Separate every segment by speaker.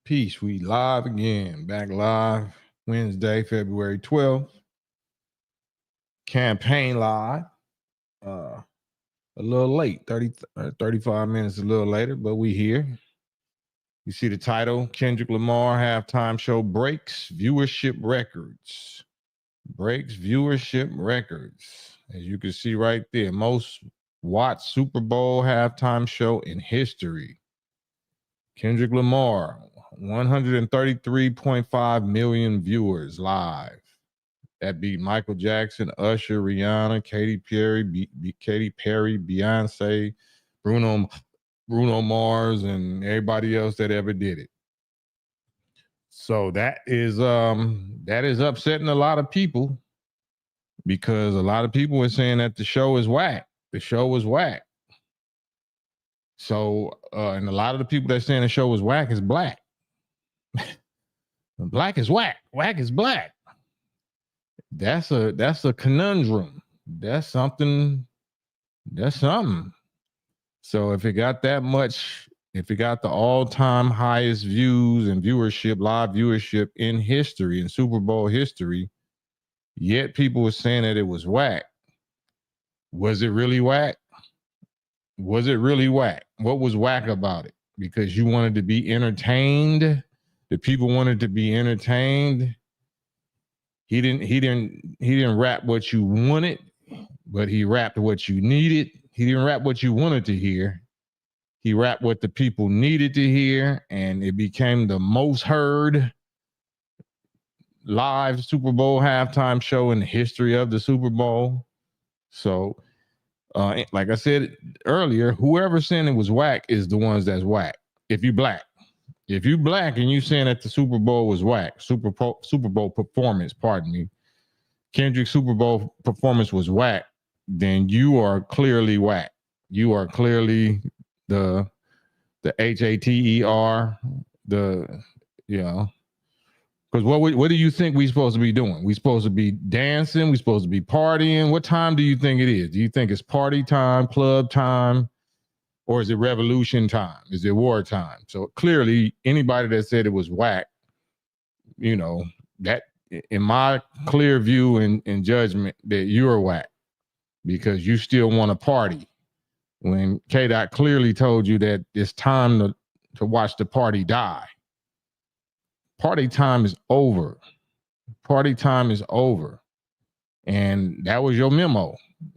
Speaker 1: Peace. We live again. Back live Wednesday, February 12th. Campaign live. A little late, 35 minutes a little later, but we here. You see the title, Kendrick Lamar halftime show breaks viewership records. Breaks viewership records. As you can see right there, most watched Super Bowl halftime show in history. Kendrick Lamar, 133.5 million viewers live. That beat Michael Jackson, Usher, Rihanna, Katy Perry, Beyonce, Bruno Mars, and everybody else that ever did it. So that is upsetting a lot of people because a lot of people were saying that the show is whack. The show was whack. So and a lot of the people that saying the show was whack is black. Black is whack. Whack is black. That's a conundrum. That's something. So if it got that much, if it got the all-time highest views and viewership, live viewership in history, in Super Bowl history, yet people were saying that it was whack. Was it really whack? Was it really whack? What was whack about it? Because you wanted to be entertained. The people wanted to be entertained. He didn't rap what you wanted, but he rapped what you needed. He didn't rap what you wanted to hear. He rapped what the people needed to hear, and it became the most heard live Super Bowl halftime show in the history of the Super Bowl. So, like I said earlier, whoever saying it was whack is the ones that's whack. If you black and you saying that the Super Bowl was whack, Super Bowl performance, pardon me, Kendrick's Super Bowl performance was whack, then you are clearly whack. You are clearly the HATER, because what do you think we supposed to be doing? We supposed to be dancing. We supposed to be partying. What time do you think it is? Do you think it's party time, club time, or is it revolution time? Is it war time? So clearly, anybody that said it was whack, that in my clear view and judgment, that you're whack because you still want to party. When K-Dot clearly told you that it's time to watch the party die. Party time is over. Party time is over. And that was your memo.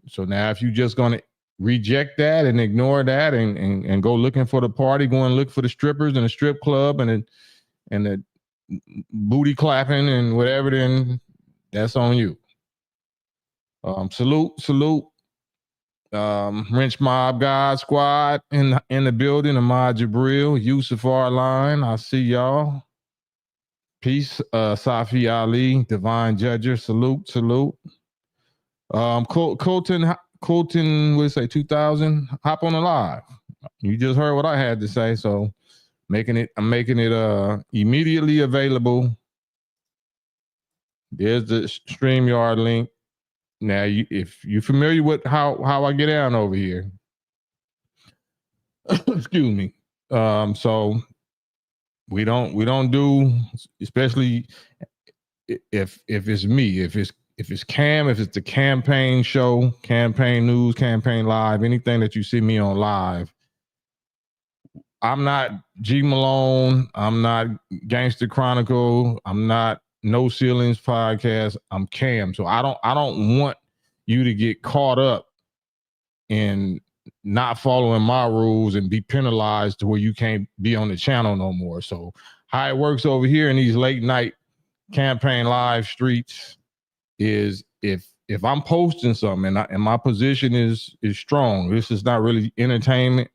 Speaker 1: So now if you're just going to reject that and ignore that and go looking for the party, go and look for the strippers and the strip club and the booty clapping and whatever, then that's on you. Salute. Wrench Mob God Squad in the building. Ahmad Jabril, Yusuf R-Line. I see y'all. Peace. Safi Ali, Divine Judger. Salute. Colton would say 2000. Hop on the live. You just heard what I had to say, so I'm making it immediately available. There's the StreamYard link. Now, if you're familiar with how I get down over here, excuse me. So we don't do, especially if it's me, if it's Cam, if it's the campaign show, campaign news, campaign live, anything that you see me on live. I'm not G Malone. I'm not Gangster Chronicle. I'm not No Ceilings Podcast. I'm Cam. So I don't want you to get caught up in not following my rules and be penalized to where you can't be on the channel no more. So how it works over here in these late night campaign live streets is if I'm posting something and my position is strong, this is not really entertainment.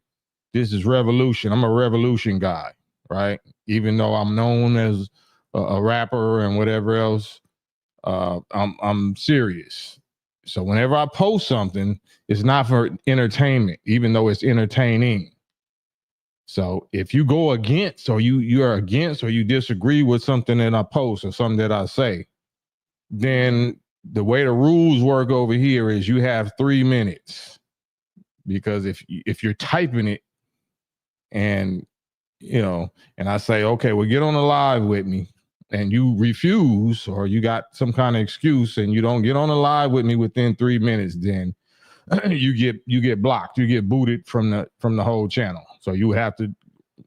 Speaker 1: This is revolution. I'm a revolution guy, right? Even though I'm known as a rapper and whatever else, I'm serious. So whenever I post something, it's not for entertainment, even though it's entertaining. So if you go against, or you are against, or you disagree with something that I post or something that I say, then the way the rules work over here is you have 3 minutes. Because if you're typing it and and I say, okay, well, get on the live with me, and you refuse, or you got some kind of excuse, and you don't get on the live with me within 3 minutes, then you get blocked, you get booted from the whole channel. So you have to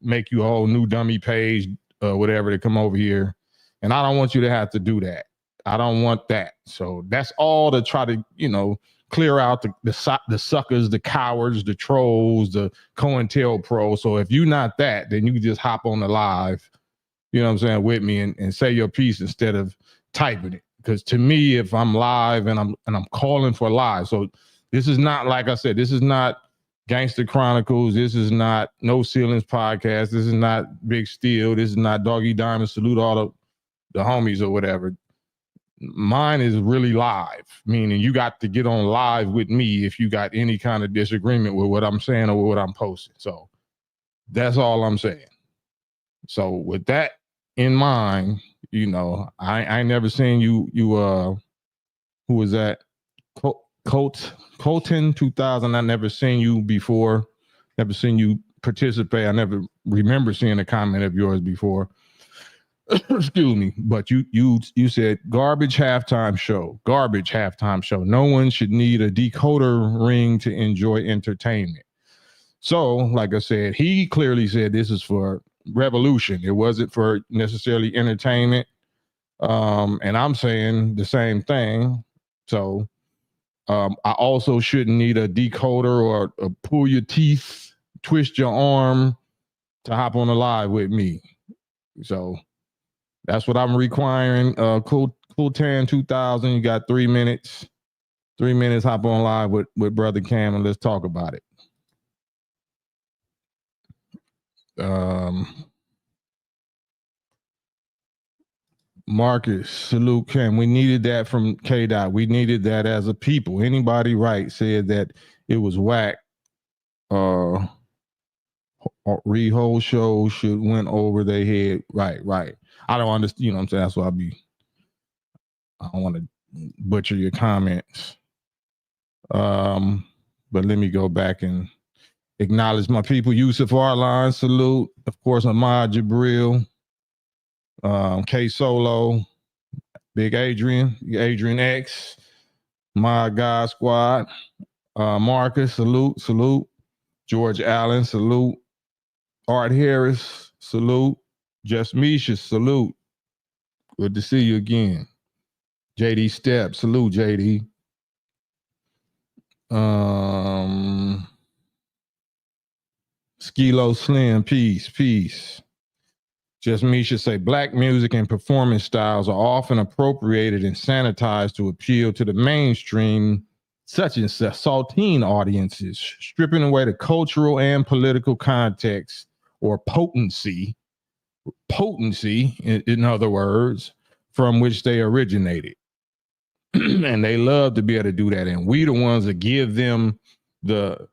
Speaker 1: make you a whole new dummy page, whatever, to come over here, and I don't want you to have to do that. I don't want that. So that's all to try to clear out the suckers, the cowards, the trolls, the COINTELPRO. So if you're not that, then you can just hop on the live, with me and say your piece instead of typing it. Because to me, if I'm live and I'm calling for live, so this is not, like I said, this is not Gangster Chronicles. This is not No Ceilings Podcast. This is not Big Steel. This is not Doggy Diamond. Salute all the homies or whatever. Mine is really live, meaning you got to get on live with me if you got any kind of disagreement with what I'm saying or what I'm posting. So that's all I'm saying. So with that in mind, I never seen you who was that? Colton 2000. I never seen you before. Never seen you participate. I never remember seeing a comment of yours before. Excuse me, but you said garbage halftime show. No one should need a decoder ring to enjoy entertainment. So, like I said, he clearly said this is for revolution. It wasn't for necessarily entertainment. And I'm saying the same thing. So, I also shouldn't need a decoder or pull your teeth, twist your arm to hop on a live with me. So that's what I'm requiring. Cool Tan 2000. You got 3 minutes. 3 minutes. Hop on live with Brother Cam and let's talk about it. Marcus, salute Cam. We needed that from K Dot. We needed that as a people. Anybody right said that it was whack. Whole show should went over their head. Right. I don't understand. You know what I'm saying? That's why I don't want to butcher your comments. But let me go back and acknowledge my people. Yusuf Arline, salute. Of course, Ahmad Jabril, K Solo, Big Adrian X, My God Squad, Marcus, salute. George Allen, salute. Art Harris, salute. Just Misha, salute. Good to see you again. JD Step, salute, JD. Skilo Slim, peace. Just Misha say, black music and performance styles are often appropriated and sanitized to appeal to the mainstream, such as saltine audiences, stripping away the cultural and political context or potency, in other words, from which they originated. And they love to be able to do that. And we the ones that give them the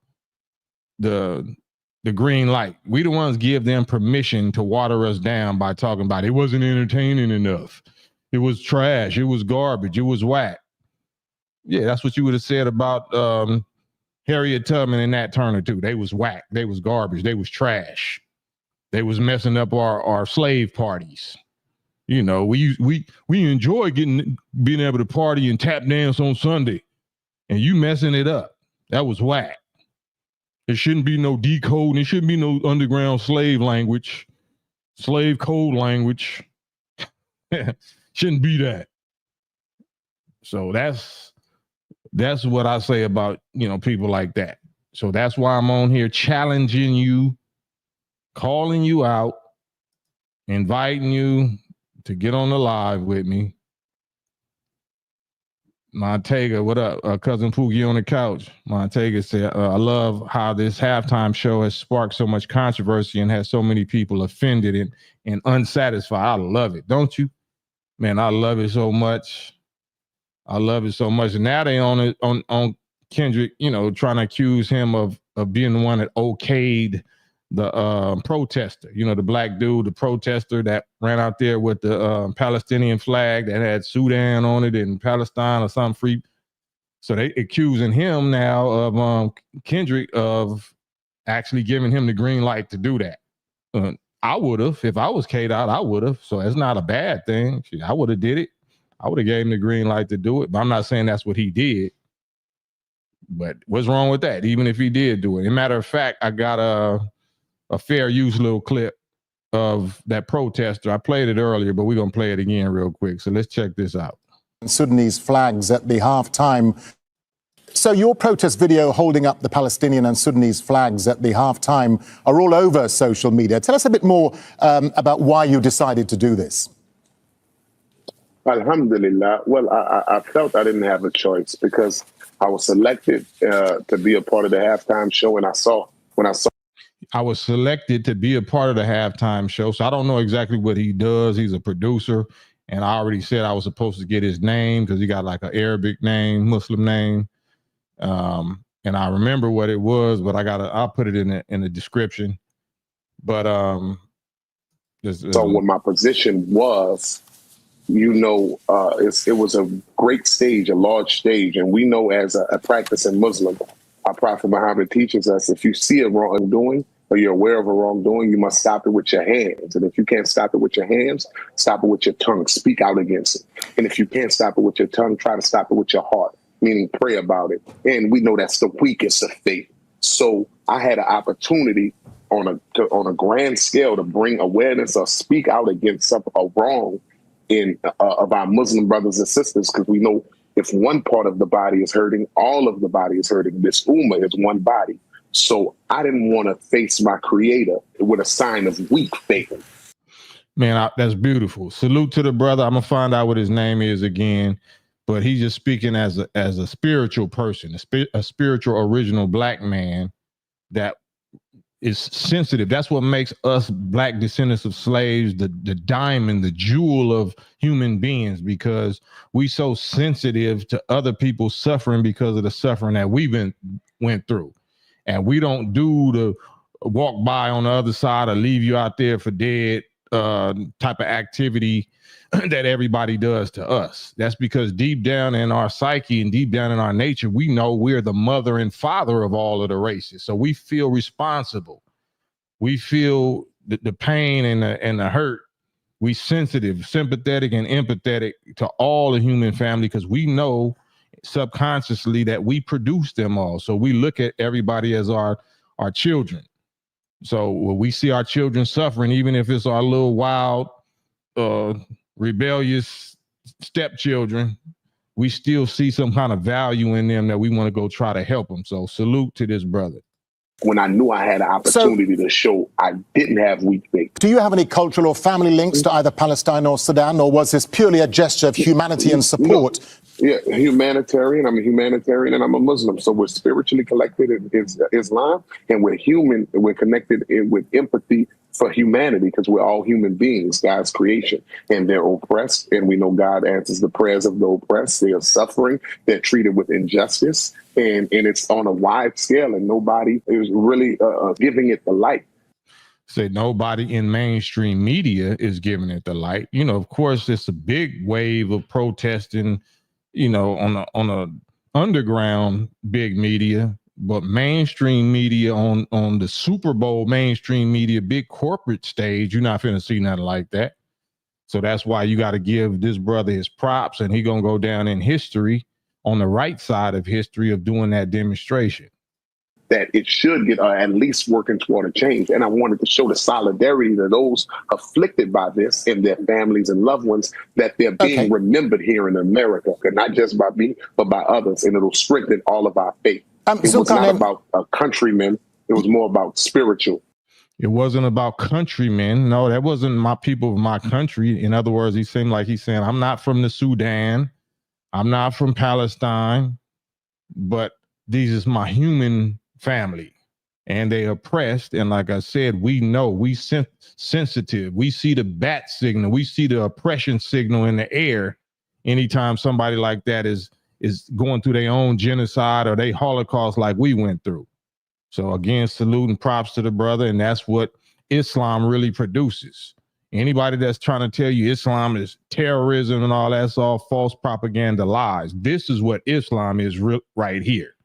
Speaker 1: green light. We the ones give them permission to water us down by talking about it wasn't entertaining enough. It was trash. It was garbage. It was whack. Yeah, that's what you would have said about Harriet Tubman and Nat Turner too. They was whack. They was garbage. They was trash. They was messing up our slave parties. We enjoy being able to party and tap dance on Sunday, and you messing it up. That was whack. There shouldn't be no decode. There shouldn't be no underground slave language, slave code language. Shouldn't be that. So that's what I say about people like that. So that's why I'm on here challenging you, calling you out, inviting you to get on the live with me. Montega, what up? Cousin Pookie on the couch. Montega said, I love how this halftime show has sparked so much controversy and has so many people offended and unsatisfied. I love it. Don't you? Man, I love it so much. And now they on Kendrick, trying to accuse him of being the one that okayed the protester, the black dude, the protester that ran out there with the Palestinian flag that had Sudan on it and Palestine or something free. So they accusing him now of Kendrick of actually giving him the green light to do that. I would have. If I was K-Dot, I would have. So it's not a bad thing. I would have did it. I would have gave him the green light to do it. But I'm not saying that's what he did. But what's wrong with that? Even if he did do it. As a matter of fact, I got a fair use little clip of that protester. I played it earlier, but we're going to play it again real quick. So let's check this out.
Speaker 2: Sudanese flags at the halftime. So your protest video holding up the Palestinian and Sudanese flags at the halftime are all over social media. Tell us a bit more about why you decided to do this.
Speaker 3: Alhamdulillah. Well, I felt I didn't have a choice because I was selected to be a part of the halftime show, and
Speaker 1: I was selected to be a part of the halftime show. So I don't know exactly what he does. He's a producer. And I already said I was supposed to get his name because he got like an Arabic name, Muslim name. And I remember what it was, but I'll put it in the description. But
Speaker 3: so what my position was, it was a great stage, a large stage. And we know as a practicing Muslim, our Prophet Muhammad teaches us, if you see a wrongdoing or you're aware of a wrongdoing, you must stop it with your hands. And if you can't stop it with your hands, stop it with your tongue, speak out against it. And if you can't stop it with your tongue, try to stop it with your heart, meaning pray about it. And we know that's the weakest of faith. So I had an opportunity on a grand scale to bring awareness or speak out against a wrong of our Muslim brothers and sisters, because we know if one part of the body is hurting, all of the body is hurting. This ummah is one body. So I didn't want to face my creator with a sign of weak faith.
Speaker 1: Man, that's beautiful. Salute to the brother. I'm going to find out what his name is again. But he's just speaking as a spiritual person, a spiritual original black man that is sensitive. That's what makes us black descendants of slaves the diamond, the jewel of human beings, because we so sensitive to other people suffering because of the suffering that we went through. And we don't do the walk by on the other side or leave you out there for dead type of activity that everybody does to us. That's because deep down in our psyche and deep down in our nature, we know we're the mother and father of all of the races. So we feel responsible. We feel the pain and the hurt. We sensitive, sympathetic, and empathetic to all the human family because we know subconsciously that we produce them all. So we look at everybody as our children. So when we see our children suffering, even if it's our little wild, rebellious stepchildren, we still see some kind of value in them that we want to go try to help them. So salute to this brother.
Speaker 3: When I knew I had an opportunity to show I didn't have weak faith.
Speaker 2: Do you have any cultural or family links to either Palestine or Sudan, or was this purely a gesture of humanity and support?
Speaker 3: No. Yeah, humanitarian. I'm a humanitarian and I'm a Muslim. So we're spiritually collected in Islam, and we're human. We're connected with empathy for humanity because we're all human beings, God's creation, and they're oppressed. And we know God answers the prayers of the oppressed. They are suffering. They're treated with injustice, and it's on a wide scale, and nobody is really giving it the light.
Speaker 1: Say nobody in mainstream media is giving it the light. You know, of course, it's a big wave of protesting, you know, on a underground big media, but mainstream media on the Super Bowl, mainstream media, big corporate stage, you're not finna see nothing like that. So that's why you got to give this brother his props, and he gonna go down in history on the right side of history of doing that demonstration.
Speaker 3: That it should get at least working toward a change. And I wanted to show the solidarity to those afflicted by this and their families and loved ones, that they're being remembered here in America, not just by me, but by others. And it'll strengthen all of our faith. It was not about a countryman. It was more about spiritual.
Speaker 1: It wasn't about countrymen. No, that wasn't my people of my country. In other words, he seemed like he's saying, I'm not from the Sudan. I'm not from Palestine, but these is my human family, and they oppressed. And like I said, we know, we sensitive. We see the bat signal. We see the oppression signal in the air anytime somebody like that is going through their own genocide or they Holocaust like we went through. So again, salute and props to the brother. And that's what Islam really produces. Anybody that's trying to tell you Islam is terrorism and all that's all false propaganda lies. This is what Islam is right here.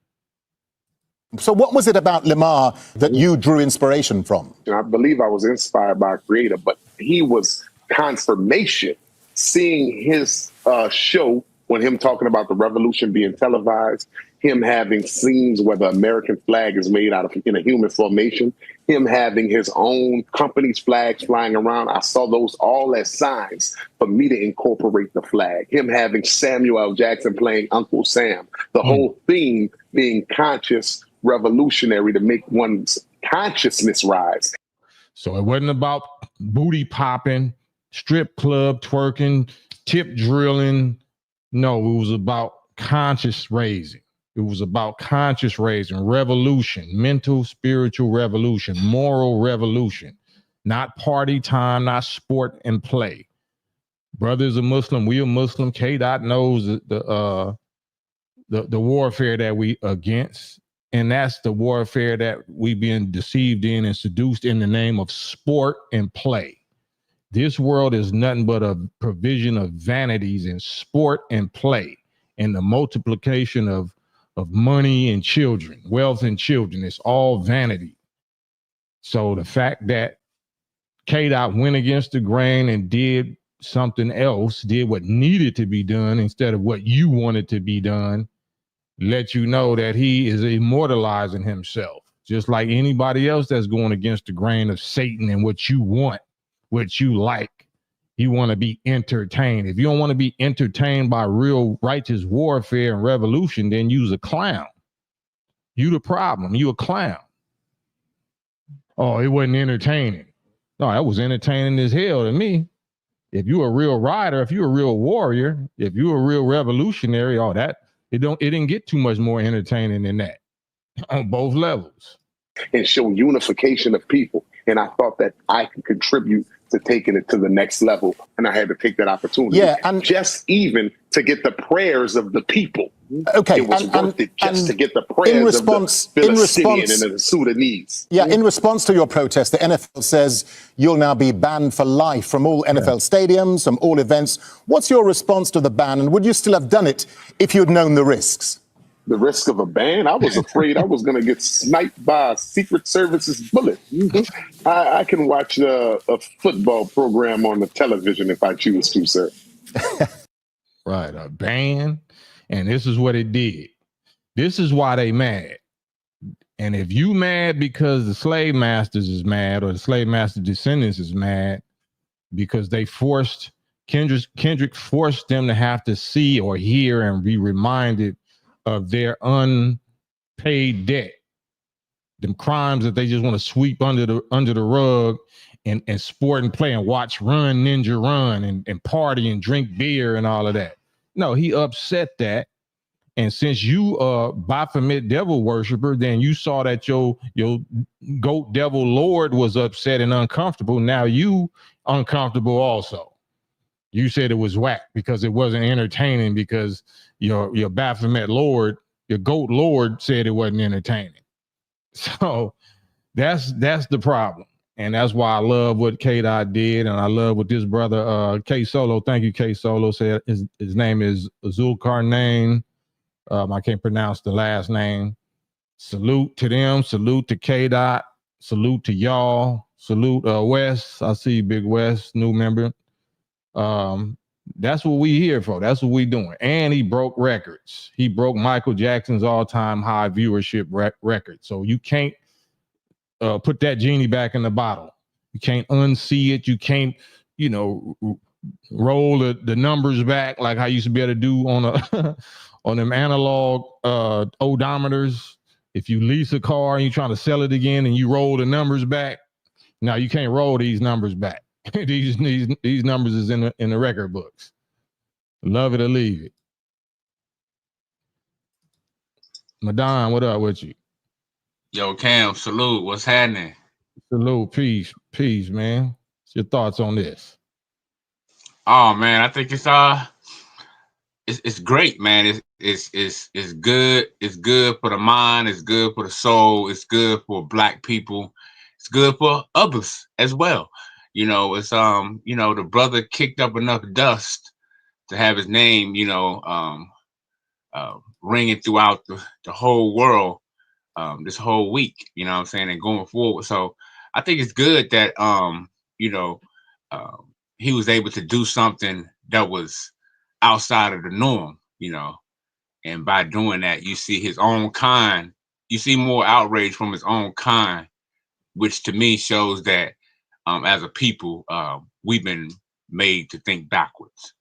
Speaker 2: So what was it about Lamar that you drew inspiration from?
Speaker 3: And I believe I was inspired by a creator, but he was confirmation. Seeing his show, when him talking about the revolution being televised, him having scenes where the American flag is made out of in a human formation, him having his own company's flags flying around. I saw those all as signs for me to incorporate the flag. Him having Samuel L. Jackson playing Uncle Sam, the whole theme being conscious, revolutionary, to make one's consciousness rise.
Speaker 1: So it wasn't about booty popping, strip club twerking, tip drilling. No, it was about conscious raising. It was about conscious raising, revolution, mental, spiritual revolution, moral revolution, not party time, not sport and play. Brother's a Muslim, we a Muslim. K-Dot knows the warfare that we against. And that's the warfare that we've been deceived in and seduced in the name of sport and play. This world is nothing but a provision of vanities in sport and play, and the multiplication of money and children, wealth and children. It's all vanity. So the fact that K-Dot went against the grain and did something else, did what needed to be done instead of what you wanted to be done, let you know that he is immortalizing himself, just like anybody else that's going against the grain of Satan and what you want, what you like. You want to be entertained. If you don't want to be entertained by real righteous warfare and revolution, then you's a clown. You the problem. You a clown. Oh, it wasn't entertaining. No, that was entertaining as hell to me. If you're a real rider, if you're a real warrior, if you're a real revolutionary, all that, it didn't get too much more entertaining than that on both levels.
Speaker 3: And show unification of people. And I thought that I could contribute to taking it to the next level. And I had to take that opportunity.
Speaker 2: Yeah, and
Speaker 3: just even to get the prayers of the people.
Speaker 2: Okay,
Speaker 3: it was worth it just to get the prayers of the Palestinian and the Sudanese.
Speaker 2: Yeah, in response to your protest, the NFL says you'll now be banned for life from all NFL stadiums, from all events. What's your response to the ban, and would you still have done it if you'd known the risks?
Speaker 3: The risk of a ban? I was afraid I was going to get sniped by a Secret Service's bullet. I can watch a football program on the television if I choose to, sir.
Speaker 1: Right, a ban. And this is what it did. This is why they mad. And if you mad because the slave masters is mad, or the slave master descendants is mad because they forced, Kendrick forced them to have to see or hear and be reminded of their unpaid debt, them crimes that they just want to sweep under the rug and sport and play and watch Run Ninja Run and party and drink beer and all of that. No, he upset that. And since you Baphomet devil worshiper, then you saw that your goat devil lord was upset and uncomfortable. Now you uncomfortable also. You said it was whack because it wasn't entertaining, because your Baphomet lord, your goat lord, said it wasn't entertaining. So that's the problem. And that's why I love what K-Dot did, and I love what this brother K Solo, thank you, K Solo, said. His name is Zulkarnain. I can't pronounce the last name. Salute to them. Salute to K-Dot. Salute to y'all. Salute Wes. I see Big Wes, new member. That's what we here for. That's what we doing. And he broke records. He broke Michael Jackson's all-time high viewership record. So you can't put that genie back in the bottle. You can't unsee it. You can't, roll the numbers back like I used to be able to do on a on them analog odometers. If you lease a car and you're trying to sell it again and you roll the numbers back, now you can't roll these numbers back. these numbers is in the record books. Love it or leave it. Madon, what up with you?
Speaker 4: Yo, Cam, salute. What's happening?
Speaker 1: Salute, peace, man. What's your thoughts on this?
Speaker 4: Oh man, I think it's great, man. It's good. It's good for the mind. It's good for the soul. It's good for Black people. It's good for others as well. It's the brother kicked up enough dust to have his name, ringing throughout the whole world. this whole week, you know what I'm saying, and going forward. So I think it's good that you know, he was able to do something that was outside of the norm, you know. And by doing that, you see his own kind, you see more outrage from his own kind, which to me shows that as a people, we've been made to think backwards.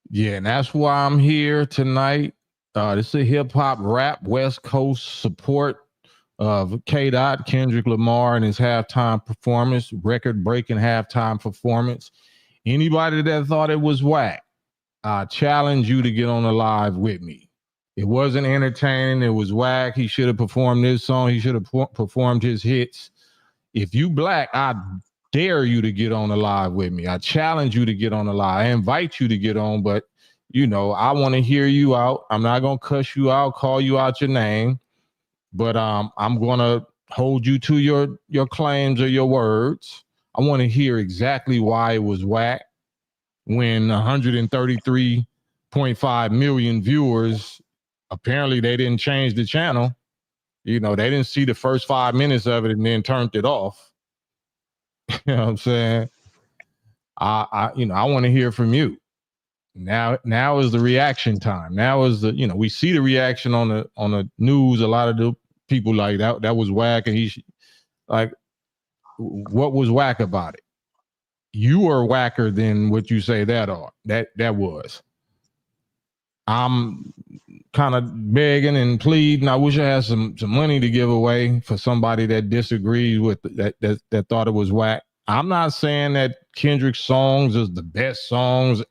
Speaker 1: Yeah, and that's why I'm here tonight. This is a hip hop rap West Coast support of K. Dot, Kendrick Lamar, and his halftime performance, record breaking halftime performance. Anybody that thought it was whack, I challenge you to get on the live with me. It wasn't entertaining. It was whack. He should have performed this song. He should have performed his hits. If you black, I dare you to get on the live with me. I challenge you to get on the live. I invite you to get on, but you know, I want to hear you out. I'm not going to cuss you out, call you out your name, but I'm going to hold you to your claims or your words. I want to hear exactly why it was whack when 133.5 million viewers, apparently they didn't change the channel. You know, they didn't see the first 5 minutes of it and then turned it off. You know what I'm saying? I want to hear from you. Now is the reaction time. Now is the, you know, we see the reaction on the news. A lot of the people like that was whack, and like, what was whack about it? You are whacker than what you say that was. I'm kind of begging and pleading. I wish I had some money to give away for somebody that disagrees with that thought it was whack. I'm not saying that Kendrick's songs is the best songs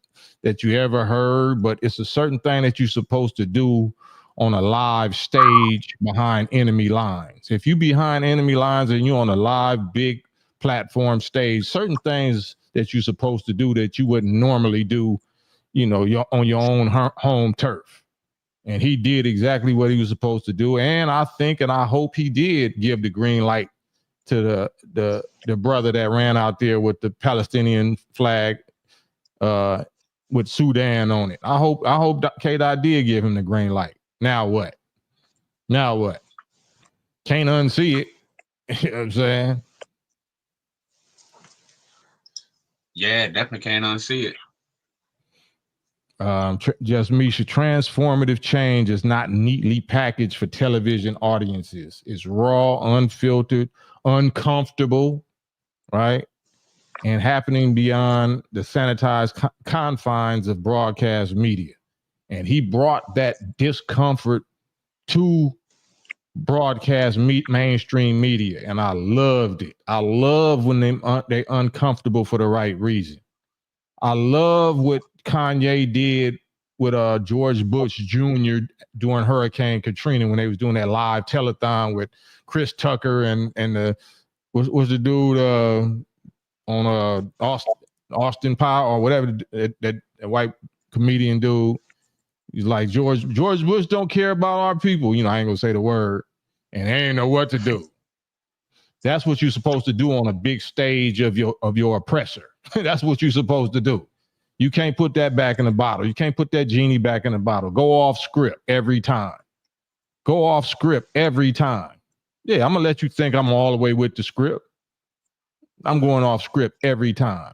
Speaker 1: that you ever heard, but it's a certain thing that you're supposed to do on a live stage behind enemy lines. If you behind enemy lines and you're on a live big platform stage, certain things that you're supposed to do that you wouldn't normally do, you know, on your own home turf. And he did exactly what he was supposed to do. And I think, and I hope he did give the green light to the brother that ran out there with the Palestinian flag with Sudan on it. I hope K-Dot did give him the green light. Now what? Can't unsee it. You know what I'm saying?
Speaker 4: Yeah, definitely can't unsee it.
Speaker 1: Just Misha, transformative change is not neatly packaged for television audiences. It's raw, unfiltered, uncomfortable, right? And happening beyond the sanitized confines of broadcast media. And he brought that discomfort to broadcast mainstream media, and I loved it. I love when they uncomfortable for the right reason. I love what Kanye did with George Bush Jr. during Hurricane Katrina when they was doing that live telethon with Chris Tucker and the was the dude on Austin Power or whatever that white comedian dude. He's like, George Bush don't care about our people. You know, I ain't gonna say the word, and they ain't know what to do. That's what you're supposed to do on a big stage of your oppressor. That's what you're supposed to do. You can't put that back in the bottle. You can't put that genie back in the bottle. Go off script every time. Go off script every time. Yeah, I'm gonna let you think I'm all the way with the script. I'm going off script every time.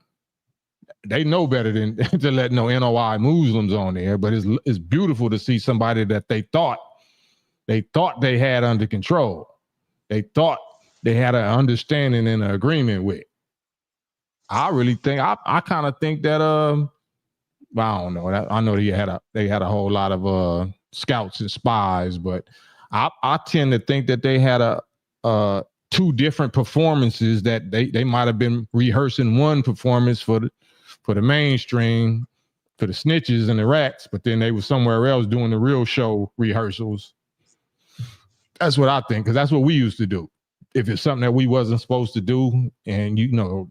Speaker 1: They know better than to let no NOI Muslims on there, but it's beautiful to see somebody that they thought they had under control. They thought they had an understanding and an agreement with. I really think I kind of think that I don't know. I know they had a whole lot of scouts and spies, but I tend to think that they had two different performances that they might have been rehearsing one performance for the mainstream, for the snitches and the rats, but then they were somewhere else doing the real show rehearsals. That's what I think, because that's what we used to do. If it's something that we wasn't supposed to do, and you know,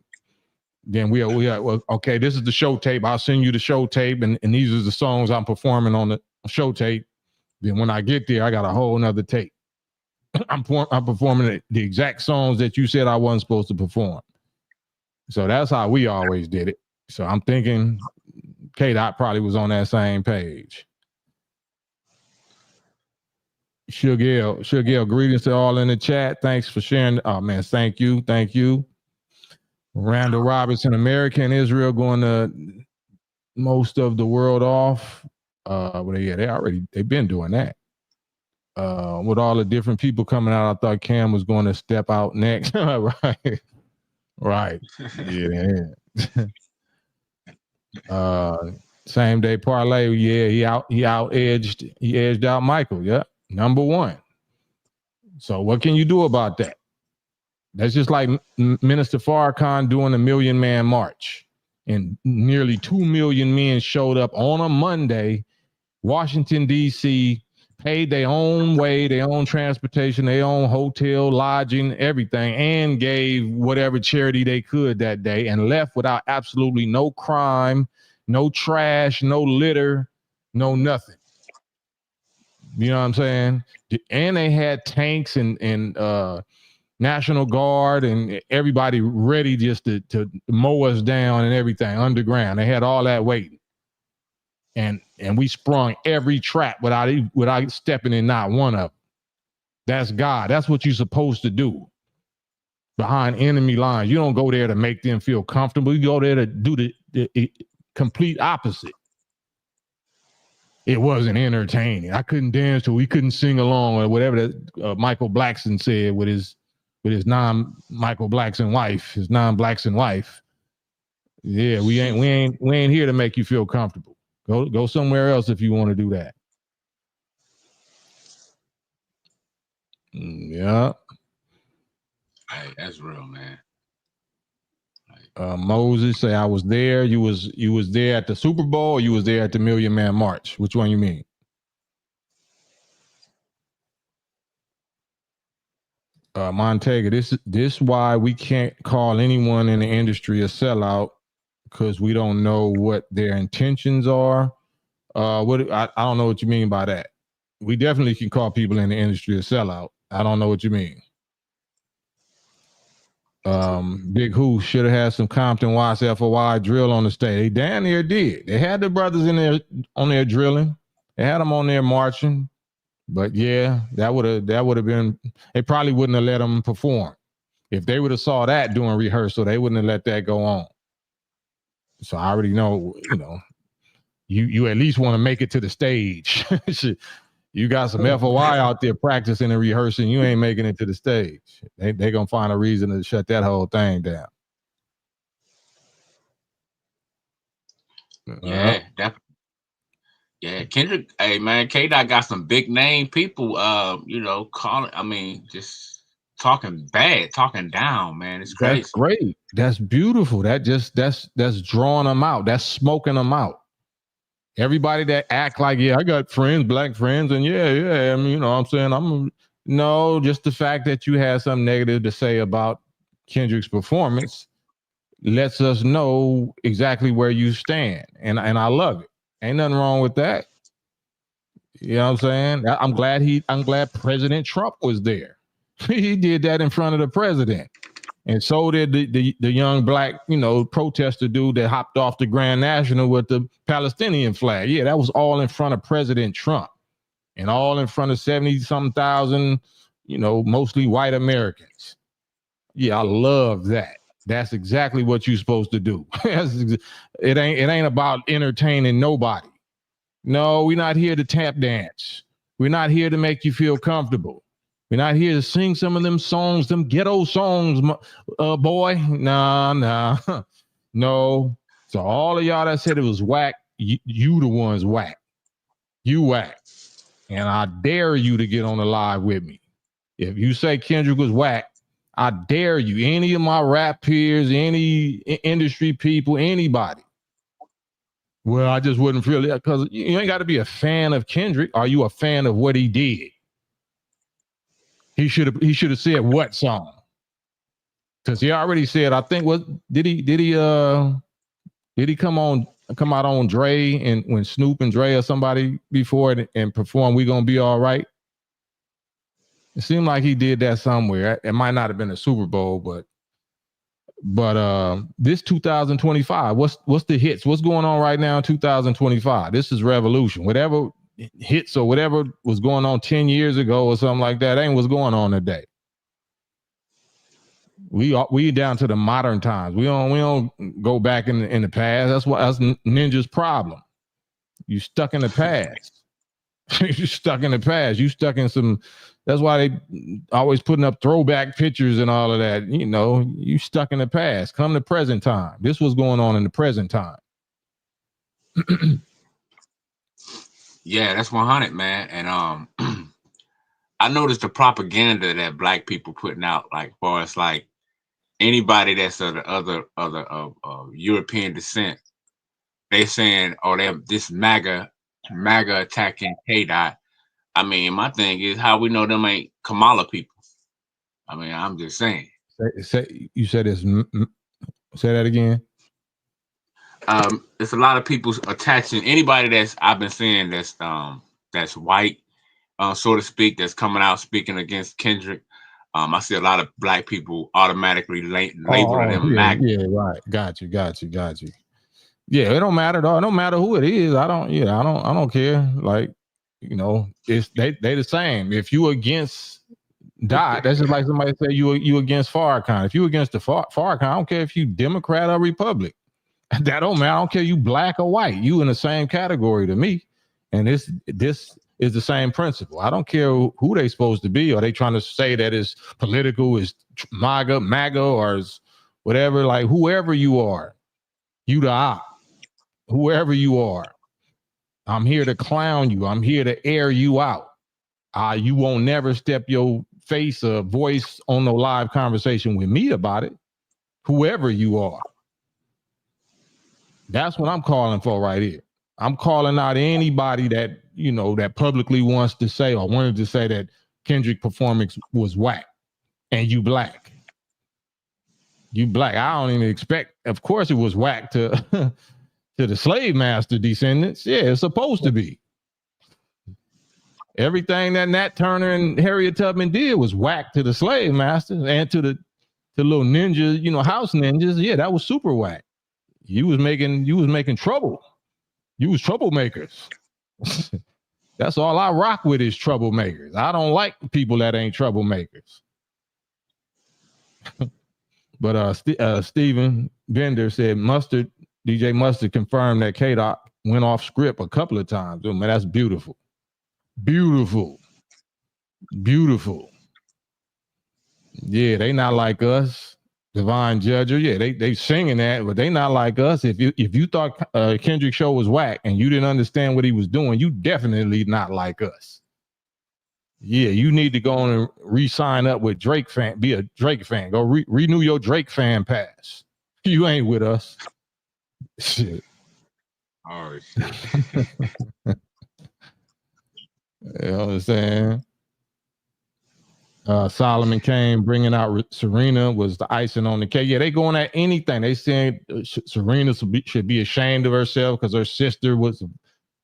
Speaker 1: then we are well, okay, this is the show tape. I'll send you the show tape, and these are the songs I'm performing on the show tape. Then when I get there, I got a whole nother tape. I'm performing the exact songs that you said I wasn't supposed to perform. So that's how we always did it. So I'm thinking K-Dot probably was on that same page. Shugel, greetings to all in the chat. Thanks for sharing. Oh man, thank you. Randall Robertson, America and Israel going to most of the world off. They've been doing that. With all the different people coming out, I thought Cam was going to step out next. right. Yeah. Same day parlay. Yeah, he edged out Michael. Yep. Number one. So what can you do about that? That's just like Minister Farrakhan doing a Million Man March. And nearly 2 million men showed up on a Monday, Washington, D.C., paid their own way, their own transportation, their own hotel, lodging, everything, and gave whatever charity they could that day and left without absolutely no crime, no trash, no litter, no nothing. You know what I'm saying? And they had tanks and National Guard and everybody ready just to mow us down and everything underground. They had all that waiting. And we sprung every trap without stepping in not one of them. That's God. That's what you're supposed to do behind enemy lines. You don't go there to make them feel comfortable. You go there to do the complete opposite. It wasn't entertaining. I couldn't dance to. We couldn't sing along or whatever that Michael Blackson said with his non-Michael Blackson wife, his non-Blackson wife. Yeah, we ain't here to make you feel comfortable. Go somewhere else if you want to do that. Yeah.
Speaker 4: Hey, that's real, man.
Speaker 1: Moses say, I was there. You was there at the Super Bowl, or you was there at the Million Man March? Which one you mean? Montega, this why we can't call anyone in the industry a sellout, because we don't know what their intentions are. I don't know what you mean by that. We definitely can call people in the industry a sellout. I don't know what you mean. Big Who should have had some Compton Watts FOI drill on the stage. They damn near did. They had the brothers in there on there drilling. They had them on there marching. But yeah, that would have been. They probably wouldn't have let them perform. If they would have saw that during rehearsal, they wouldn't have let that go on. So I already know, you at least want to make it to the stage. You got some FOI out there practicing and rehearsing. You ain't making it to the stage. They gonna find a reason to shut that whole thing down.
Speaker 4: Yeah, definitely. Yeah, Kendrick. Hey man, K-Dot got some big name people. Calling. I mean, just talking bad, talking down, man. It's crazy.
Speaker 1: That's great. That's beautiful. That's drawing them out. That's smoking them out. Everybody that act like, I got friends, black friends, and I mean, I'm saying no, just the fact that you had something negative to say about Kendrick's performance lets us know exactly where you stand. And I love it. Ain't nothing wrong with that. You know what I'm saying? I'm glad President Trump was there. He did that in front of the president. And so did the young black, protester dude that hopped off the Grand National with the Palestinian flag. Yeah, that was all in front of President Trump and all in front of 70-some thousand, mostly white Americans. Yeah, I love that. That's exactly what you're supposed to do. It ain't about entertaining nobody. No, we're not here to tap dance. We're not here to make you feel comfortable. We're not here to sing some of them songs, them ghetto songs, boy. Nah. No. So all of y'all that said it was whack, you the ones whack. You whack. And I dare you to get on the live with me. If you say Kendrick was whack, I dare you, any of my rap peers, any industry people, anybody. Well, I just wouldn't feel it, because you ain't got to be a fan of Kendrick. Are you a fan of what he did? He should have said what song? Because he already said, I think, what did he come out on Dre and when Snoop and Dre or somebody before and perform We Gonna Be All Right? It seemed like he did that somewhere. It might not have been a Super Bowl, but this 2025, what's the hits? What's going on right now in 2025? This is revolution. Whatever hits or whatever was going on 10 years ago or something like that ain't what's going on today. We down to the modern times. We don't go back in the past. That's Ninja's problem. You stuck in the past. You stuck in the past. You stuck in some. That's why they always putting up throwback pictures and all of that. You know, you stuck in the past. Come to present time. This was going on in the present time.
Speaker 4: Yeah, that's 100, man. And I noticed the propaganda that black people putting out, like far as like anybody that's of the other European descent, they saying, oh, they have this MAGA attacking K-Dot. I mean, my thing is how we know them ain't Kamala people. I mean, I'm just saying.
Speaker 1: You said this. Say that again.
Speaker 4: It's a lot of people attaching anybody that's I've been seeing that's white, so to speak, that's coming out speaking against Kendrick. I see a lot of black people automatically labeling them MAGA.
Speaker 1: Yeah, right. Got you. Yeah, it don't matter though. It don't matter who it is. I don't care. Like, you know, it's they the same. If you against Dot, that's just like somebody say you against Farrakhan. If you against the Farrakhan, I don't care if you Democrat or Republic. That don't matter. I don't care you black or white. You in the same category to me. And this is the same principle. I don't care who they supposed to be. Are they trying to say that it's political, is MAGA, or is whatever? Like whoever you are, you the op, whoever you are. I'm here to clown you. I'm here to air you out. You won't never step your face or voice on no live conversation with me about it. Whoever you are. That's what I'm calling for right here. I'm calling out anybody that, you know, that publicly wants to say or wanted to say that Kendrick performance was whack and you black. You black. I don't even expect, of course it was whack to to the slave master descendants. Yeah, it's supposed to be. Everything that Nat Turner and Harriet Tubman did was whack to the slave masters and to the little ninjas, you know, house ninjas. Yeah, that was super whack. You was making trouble. You was troublemakers. That's all I rock with is troublemakers. I don't like people that ain't troublemakers. But Stephen Bender said DJ Mustard confirmed that K-Dot went off script a couple of times. Oh, man, that's beautiful. Beautiful. Yeah, they not like us. Divine Judger, yeah, they singing that, but they not like us. If you thought Kendrick's show was whack and you didn't understand what he was doing, you definitely not like us. Yeah, you need to go on and re-sign up with Drake fan, be a Drake fan. Go renew your Drake fan pass. You ain't with us. Shit.
Speaker 4: All right.
Speaker 1: You know what I'm saying? Solomon Kane bringing out Serena was the icing on the cake. Yeah, they going at anything. They saying Serena should be ashamed of herself because her sister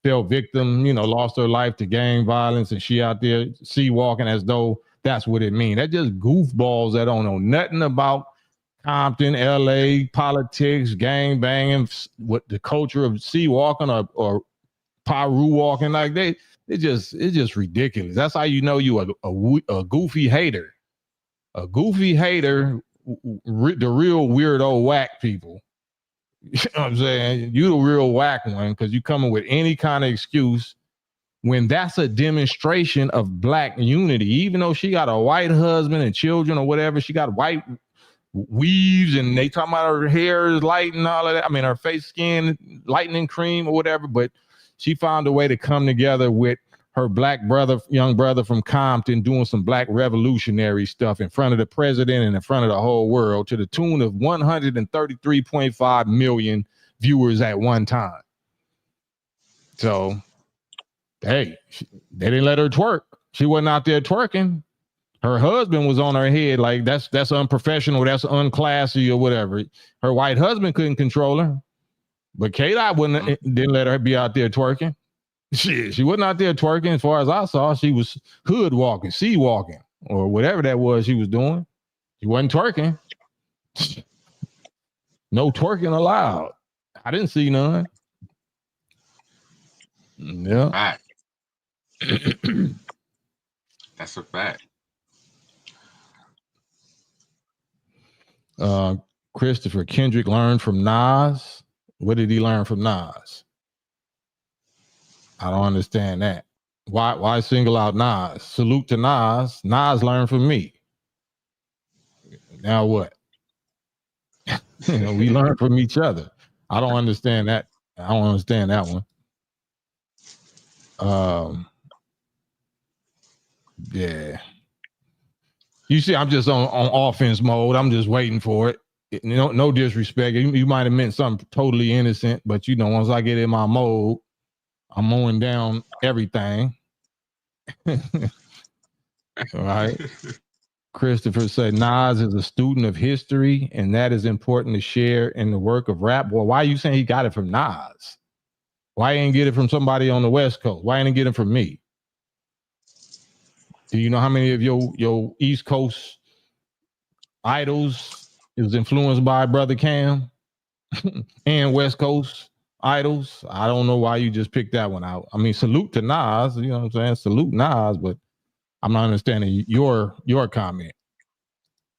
Speaker 1: fell victim, you know, lost her life to gang violence, and she out there sea walking as though that's what it means. That just goofballs that don't know nothing about Compton, LA, politics, gang banging, what the culture of sea walking or Paru walking. Like it's just ridiculous. That's how you know you a goofy hater. A goofy hater, the real weirdo whack people. You know what I'm saying? You the real whack one because you coming with any kind of excuse when that's a demonstration of black unity. Even though she got a white husband and children or whatever, she got white weaves and they talking about her hair is light and all of that. I mean, her face skin, lightening cream or whatever, but she found a way to come together with her black brother, young brother from Compton, doing some black revolutionary stuff in front of the president and in front of the whole world to the tune of 133.5 million viewers at one time. So, hey, they didn't let her twerk. She wasn't out there twerking. Her husband was on her head like that's unprofessional, that's unclassy or whatever. Her white husband couldn't control her. But K-Dot didn't let her be out there twerking. She wasn't out there twerking. As far as I saw, she was hood walking, sea walking, or whatever that was she was doing. She wasn't twerking. No twerking allowed. I didn't see none. Yeah.
Speaker 4: Right. That's a fact.
Speaker 1: Christopher Kendrick learned from Nas. What did he learn from Nas? I don't understand that. Why single out Nas? Salute to Nas. Nas learned from me. Now what? We learn from each other. I don't understand that. I don't understand that one. Yeah. You see, I'm just on offense mode. I'm just waiting for it. No disrespect. You might have meant something totally innocent, but once I get in my mode, I'm mowing down everything. All right. Christopher said Nas is a student of history, and that is important to share in the work of rap. Well, why are you saying he got it from Nas? Why ain't get it from somebody on the West Coast? Why ain't get it from me? Do you know how many of your East Coast idols is influenced by Brother Cam and West Coast idols? I don't know why you just picked that one out. I mean, salute to Nas, you know what I'm saying? Salute Nas, but I'm not understanding your comment.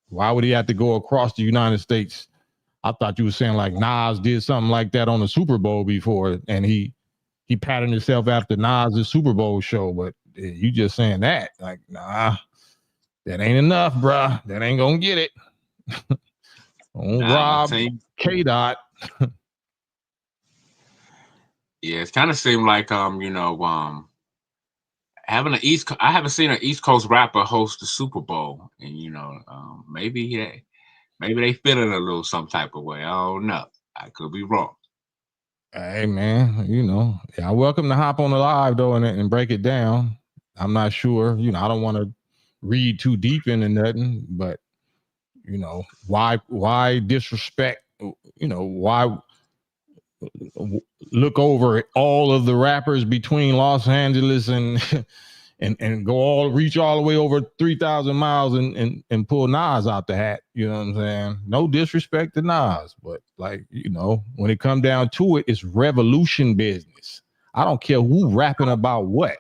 Speaker 1: Why would he have to go across the United States? I thought you were saying like Nas did something like that on the Super Bowl before, and he patterned himself after Nas' Super Bowl show, but you just saying that. Like, nah, that ain't enough, bruh. That ain't gonna get it. Rob K-Dot.
Speaker 4: Yeah, it's kind of seemed like having I haven't seen an East Coast rapper host the Super Bowl, and maybe they feeling a little some type of way. I don't know. I could be wrong.
Speaker 1: Hey man, yeah, welcome to hop on the live though and break it down. I'm not sure, I don't want to read too deep into nothing, but why disrespect? Why look over all of the rappers between Los Angeles and reach all the way over 3,000 miles and pull Nas out the hat. You know what I'm saying? No disrespect to Nas, but when it come down to it, it's revolution business. I don't care who rapping about what.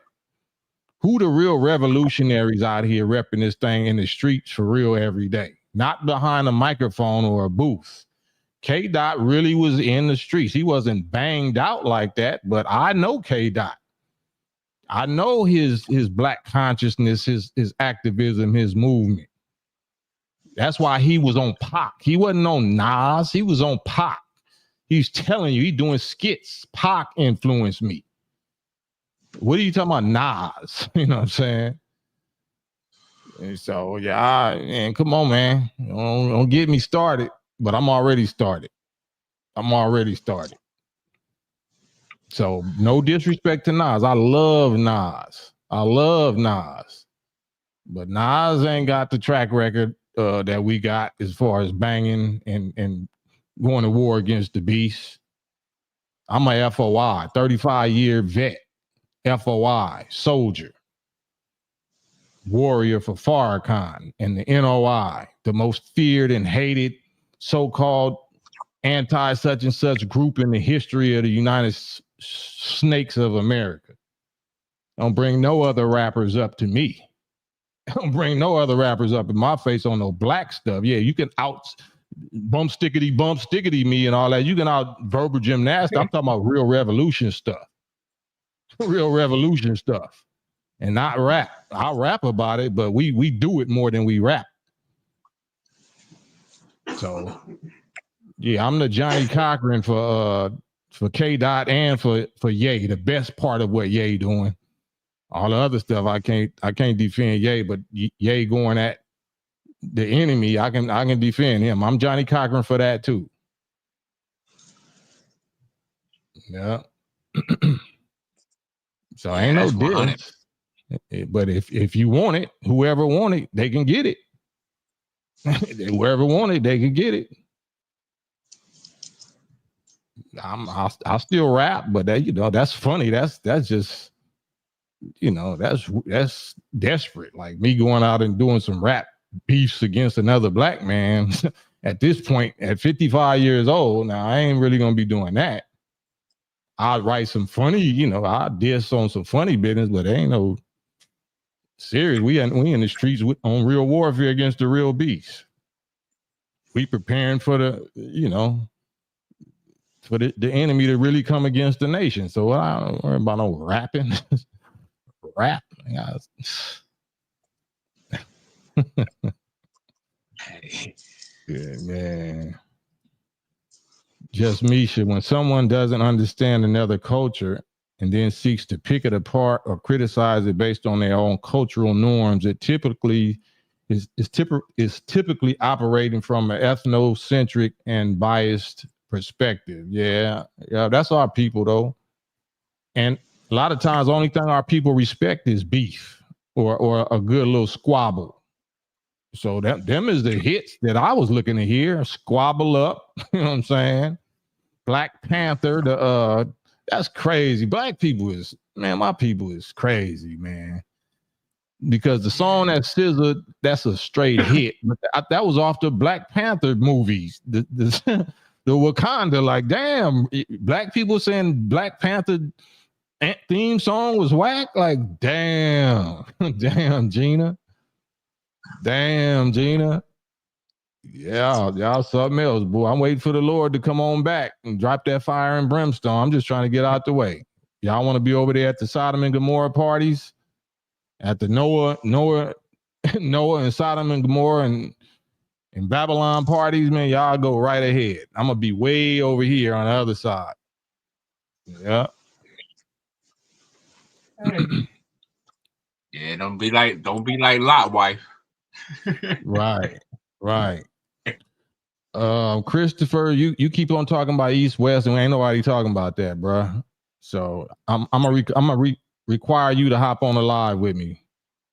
Speaker 1: Who the real revolutionaries out here repping this thing in the streets for real every day, not behind a microphone or a booth. K-Dot really was in the streets. He wasn't banged out like that, but I know K-Dot. I know his black consciousness, his activism, his movement. That's why he was on Pac. He wasn't on Nas. He was on Pac. He's telling you, he's doing skits. Pac influenced me. What are you talking about, Nas? You know what I'm saying? And so, yeah, and come on, man. Don't get me started, but I'm already started. So no disrespect to Nas. I love Nas. But Nas ain't got the track record that we got as far as banging and going to war against the beast. I'm a FOI, 35-year vet, FOI, soldier, warrior for Farrakhan and the NOI, the most feared and hated so-called anti-such and such group in the history of the United Snakes of America. Don't bring no other rappers up to me. Don't bring no other rappers up in my face on no black stuff. Yeah, you can out bump stickety me and all that. You can out verbal gymnastics. I'm talking about real revolution stuff. And not rap. I'll rap about it, but we do it more than we rap. So yeah, I'm the Johnny Cochran for K-Dot and for Ye, the best part of what Ye doing. All the other stuff I can't defend Ye, but Ye going at the enemy, I can defend him. I'm Johnny Cochran for that too. Yeah. So ain't no difference. But if you want it, whoever want it, they can get it. Whoever want it, they can get it. I'll still rap, but that, that's funny. That's just, that's desperate. Like me going out and doing some rap beefs against another black man at this point, at 55 years old. Now I ain't really gonna be doing that. I write some funny, I diss on some funny business, but there ain't no serious. We in the streets on real warfare against the real beast. We preparing for the, for the enemy to really come against the nation. So I don't worry about no rapping. Rap. Yeah, man. Just Misha, when someone doesn't understand another culture and then seeks to pick it apart or criticize it based on their own cultural norms, it typically is typically operating from an ethnocentric and biased perspective. Yeah, that's our people though. And a lot of times, the only thing our people respect is beef or a good little squabble. So them is the hits that I was looking to hear. Squabble up, you know what I'm saying? Black Panther, that's crazy. Black people my people is crazy, man. Because the song that SZA, that's a straight hit. But that was off the Black Panther movies. The Wakanda, like, damn, black people saying Black Panther theme song was whack. Like, damn, Gina. Damn, Gina. Yeah, y'all something else, boy. I'm waiting for the Lord to come on back and drop that fire and brimstone. I'm just trying to get out the way. Y'all want to be over there at the Sodom and Gomorrah parties, at the Noah and Sodom and Gomorrah and Babylon parties, man. Y'all go right ahead. I'm gonna be way over here on the other side. Yeah.
Speaker 4: Yeah, don't be like Lot wife.
Speaker 1: Right. Christopher, you keep on talking about East West, and ain't nobody talking about that, bro. So I'm gonna require you to hop on the live with me,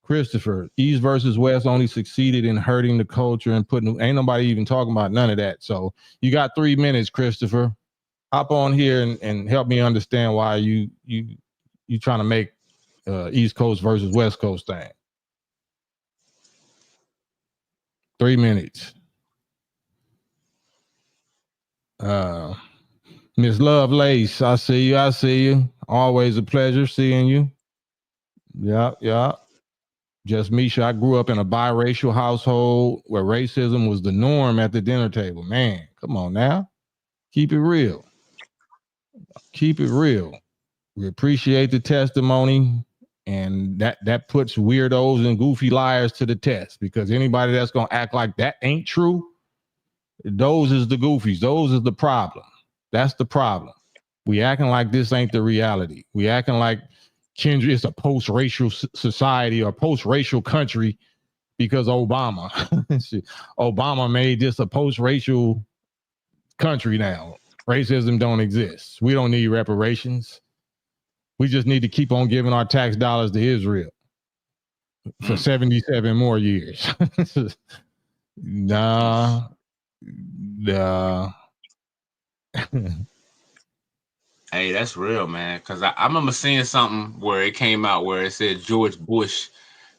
Speaker 1: Christopher. East versus West only succeeded in hurting the culture and ain't nobody even talking about none of that. So you got 3 minutes, Christopher. Hop on here and help me understand why you trying to make East Coast versus West Coast thing. 3 minutes. Miss Lovelace, I see you. Always a pleasure seeing you. Yeah. Just Misha, I grew up in a biracial household where racism was the norm at the dinner table. Man, come on now. Keep it real. We appreciate the testimony, and that puts weirdos and goofy liars to the test, because anybody that's going to act like that ain't true, those is the goofies. Those is the problem. That's the problem. We acting like this ain't the reality. We acting like Kendrick is a post-racial society or post-racial country because Obama. Obama made this a post-racial country now. Racism don't exist. We don't need reparations. We just need to keep on giving our tax dollars to Israel for 77 more years. Nah.
Speaker 4: Hey, that's real, man. Because I remember seeing something where it came out where it said George Bush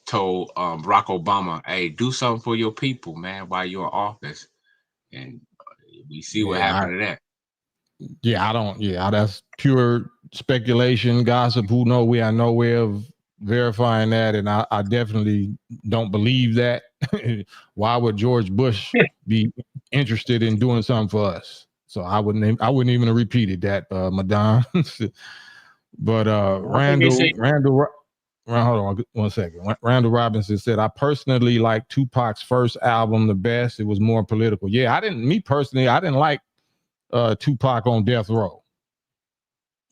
Speaker 4: told Barack Obama, "Hey, do something for your people, man, while you're in office." And we see what happened to that.
Speaker 1: Yeah, that's pure speculation, gossip. Who know? We have no way of verifying that, and I definitely don't believe that. Why would George Bush be interested in doing something for us? So I wouldn't even have repeated that, Madonna. But Randall, hold on 1 second. Randall Robinson said, "I personally like Tupac's first album the best. It was more political." Yeah, I didn't like Tupac on Death Row.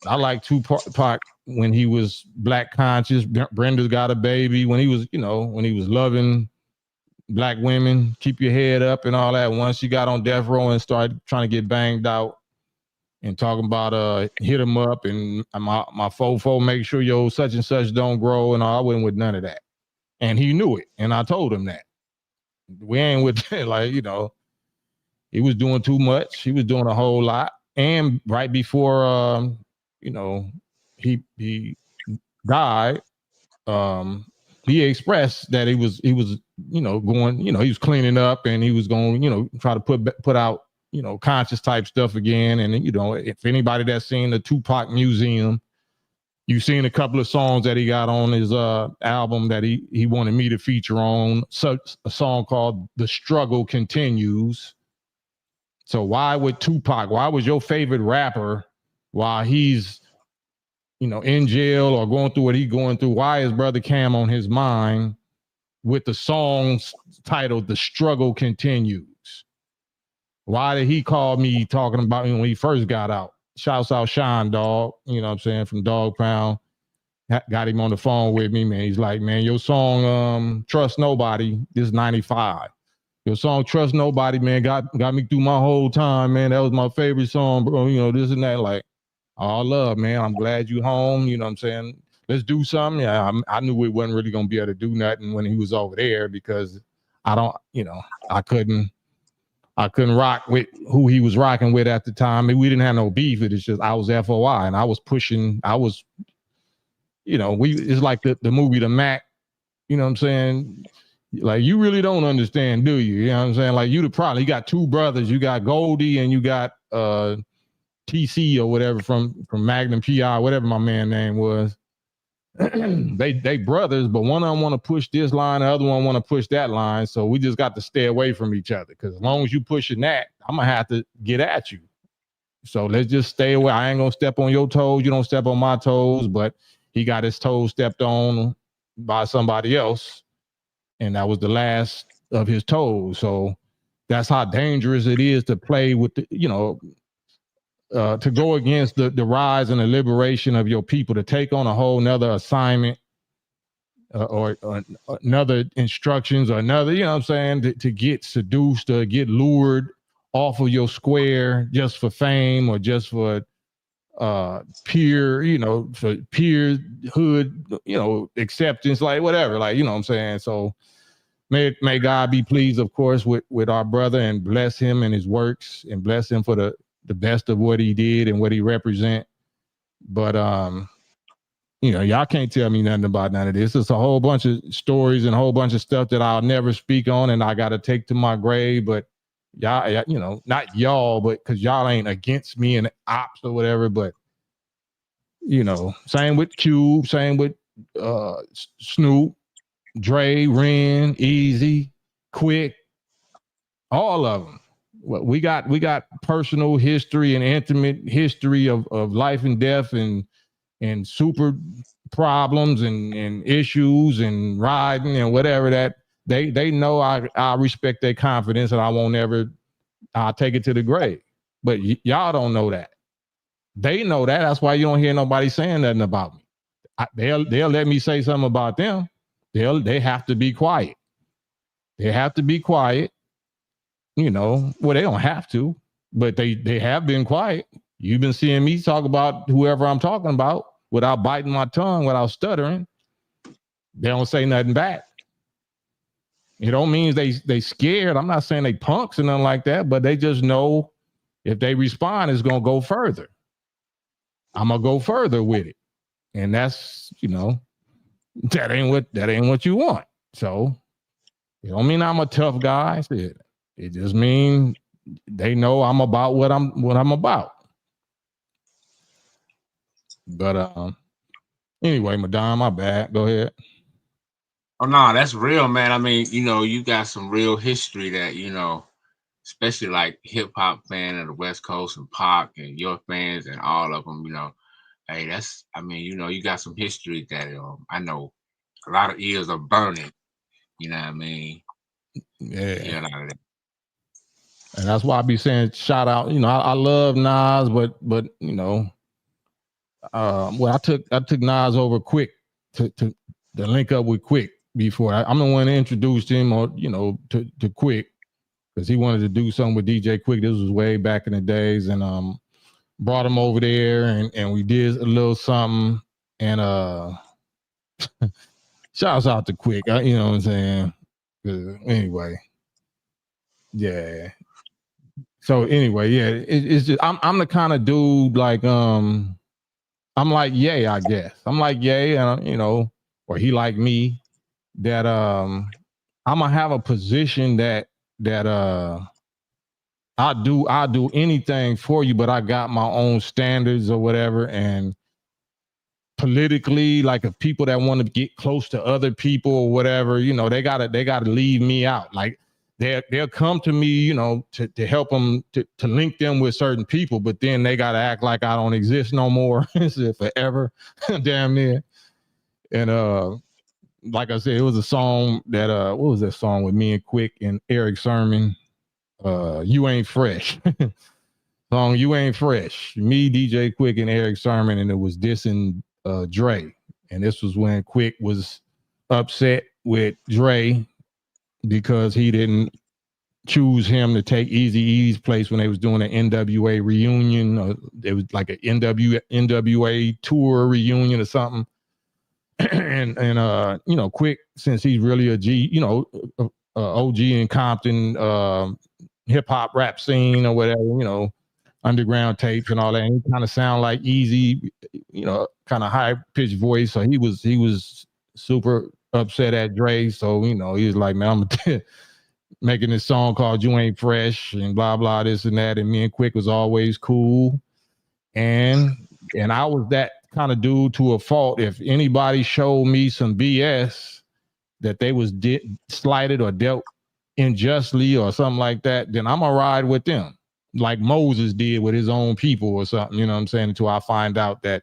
Speaker 1: I like Tupac when he was black conscious. Brenda's Got a Baby, when he was loving black women, keep your head up and all that. Once you got on Death Row and started trying to get banged out and talking about hit him up and my fofo, make sure your such and such don't grow and all, I wasn't with none of that. And he knew it. And I told him that. We ain't with like, he was doing too much. He was doing a whole lot. And right before he died, he expressed that he was going, he was cleaning up and he was going, try to put out conscious type stuff again. And if anybody that's seen the Tupac Museum, you've seen a couple of songs that he got on his album that he wanted me to feature on. So a song called "The Struggle Continues." So why would Tupac? Why was your favorite rapper, while he's in jail or going through what he's going through, why is Brother Cam on his mind with the song titled "The Struggle Continues"? Why did he call me talking about when he first got out? Shouts out Shine Dog, from Dog Pound. Got him on the phone with me, man. He's like, man, your song Trust Nobody, this is 95. Your song Trust Nobody, man, got me through my whole time, man. That was my favorite song, bro. This and that. Like, all love, man. I'm glad you home. Let's do something. Yeah, I knew we wasn't really gonna be able to do nothing when he was over there because I couldn't rock with who he was rocking with at the time. We didn't have no beef. It's just I was FOI and I was pushing. It's like the movie The Mac. Like, you really don't understand, do you? You know what I'm saying? Like, you got two brothers. You got Goldie and you got TC or whatever from Magnum PI, whatever my man name was. they brothers, but one of them want to push this line, the other one want to push that line. So we just got to stay away from each other, because as long as you pushing that, I'm gonna have to get at you. So let's just stay away. I ain't gonna step on your toes. You don't step on my toes. But he got his toes stepped on by somebody else, and that was the last of his toes. So that's how dangerous it is to play with to go against the rise and the liberation of your people, to take on a whole nother assignment or another instructions or another, to get seduced or get lured off of your square just for fame or just for peer, for peerhood, acceptance, like whatever, like, So may God be pleased, of course, with our brother, and bless him and his works, and bless him for the best of what he did and what he represent. But y'all can't tell me nothing about none of this. It's a whole bunch of stories and a whole bunch of stuff that I'll never speak on and I got to take to my grave. But y'all, not y'all, but because y'all ain't against me and ops or whatever. But same with Cube, same with Snoop, Dre, Ren, Easy, Quick, all of them. Well, we got personal history and intimate history of life and death and super problems and issues and riding and whatever, that they know I respect their confidence, and I'll take it to the grave. But y'all don't know that. They know that. That's why you don't hear nobody saying nothing about me. They'll let me say something about them. They have to be quiet. They have to be quiet. Well, they don't have to, but they have been quiet. You've been seeing me talk about whoever I'm talking about without biting my tongue, without stuttering. They don't say nothing back. It don't mean they scared. I'm not saying they punks and nothing like that, but they just know if they respond, it's gonna go further. I'm gonna go further with it, and that's that ain't what you want. So it don't mean I'm a tough guy. It just means they know I'm about what I'm about. But anyway, Madonna, my bad. Go ahead.
Speaker 4: Oh no, that's real, man. I mean, you got some real history that, especially like hip hop fan of the West Coast and Pac and your fans and all of them, hey, you got some history that I know a lot of ears are burning. You know what I mean?
Speaker 1: Yeah. And that's why I be saying shout out. I love Nas, but I took Nas over Quick to link up with Quick before. I'm the one that introduced him to Quick, because he wanted to do something with DJ Quick. This was way back in the days, and brought him over there and we did a little something, and shouts out to Quick. You know what I'm saying? Anyway, yeah. So anyway, yeah, it's just I'm the kind of dude like I'm like Ye, I guess. I'm like Ye, and or he like me, that I'm gonna have a position that I'll do anything for you, but I got my own standards or whatever. And politically, like if people that want to get close to other people or whatever, you know, they gotta leave me out. Like they'll come to me, you know, to help them to link them with certain people, but then they gotta act like I don't exist no more. It's forever, damn near. And like I said, it was a song that what was that song with me and Quick and Eric Sermon? You Ain't Fresh. Song You Ain't Fresh. Me, DJ Quick, and Eric Sermon, and it was dissing Dre. And this was when Quick was upset with Dre because he didn't choose him to take Eazy-E's place when they was doing an NWA reunion. It was like an NWA tour reunion or something. and you know, Quick, since he's really a G, you know, OG in Compton hip hop rap scene or whatever, you know, underground tapes and all that. And he kind of sound like Eazy, you know, kind of high pitched voice. So he was super upset at Dre. So, you know, he was like, man, I'm making this song called You Ain't Fresh and blah, blah, this and that. And me and Quick was always cool. And I was that kind of dude to a fault. If anybody showed me some BS that they was slighted or dealt unjustly or something like that, then I'm gonna ride with them like Moses did with his own people or something, you know what I'm saying, until I find out that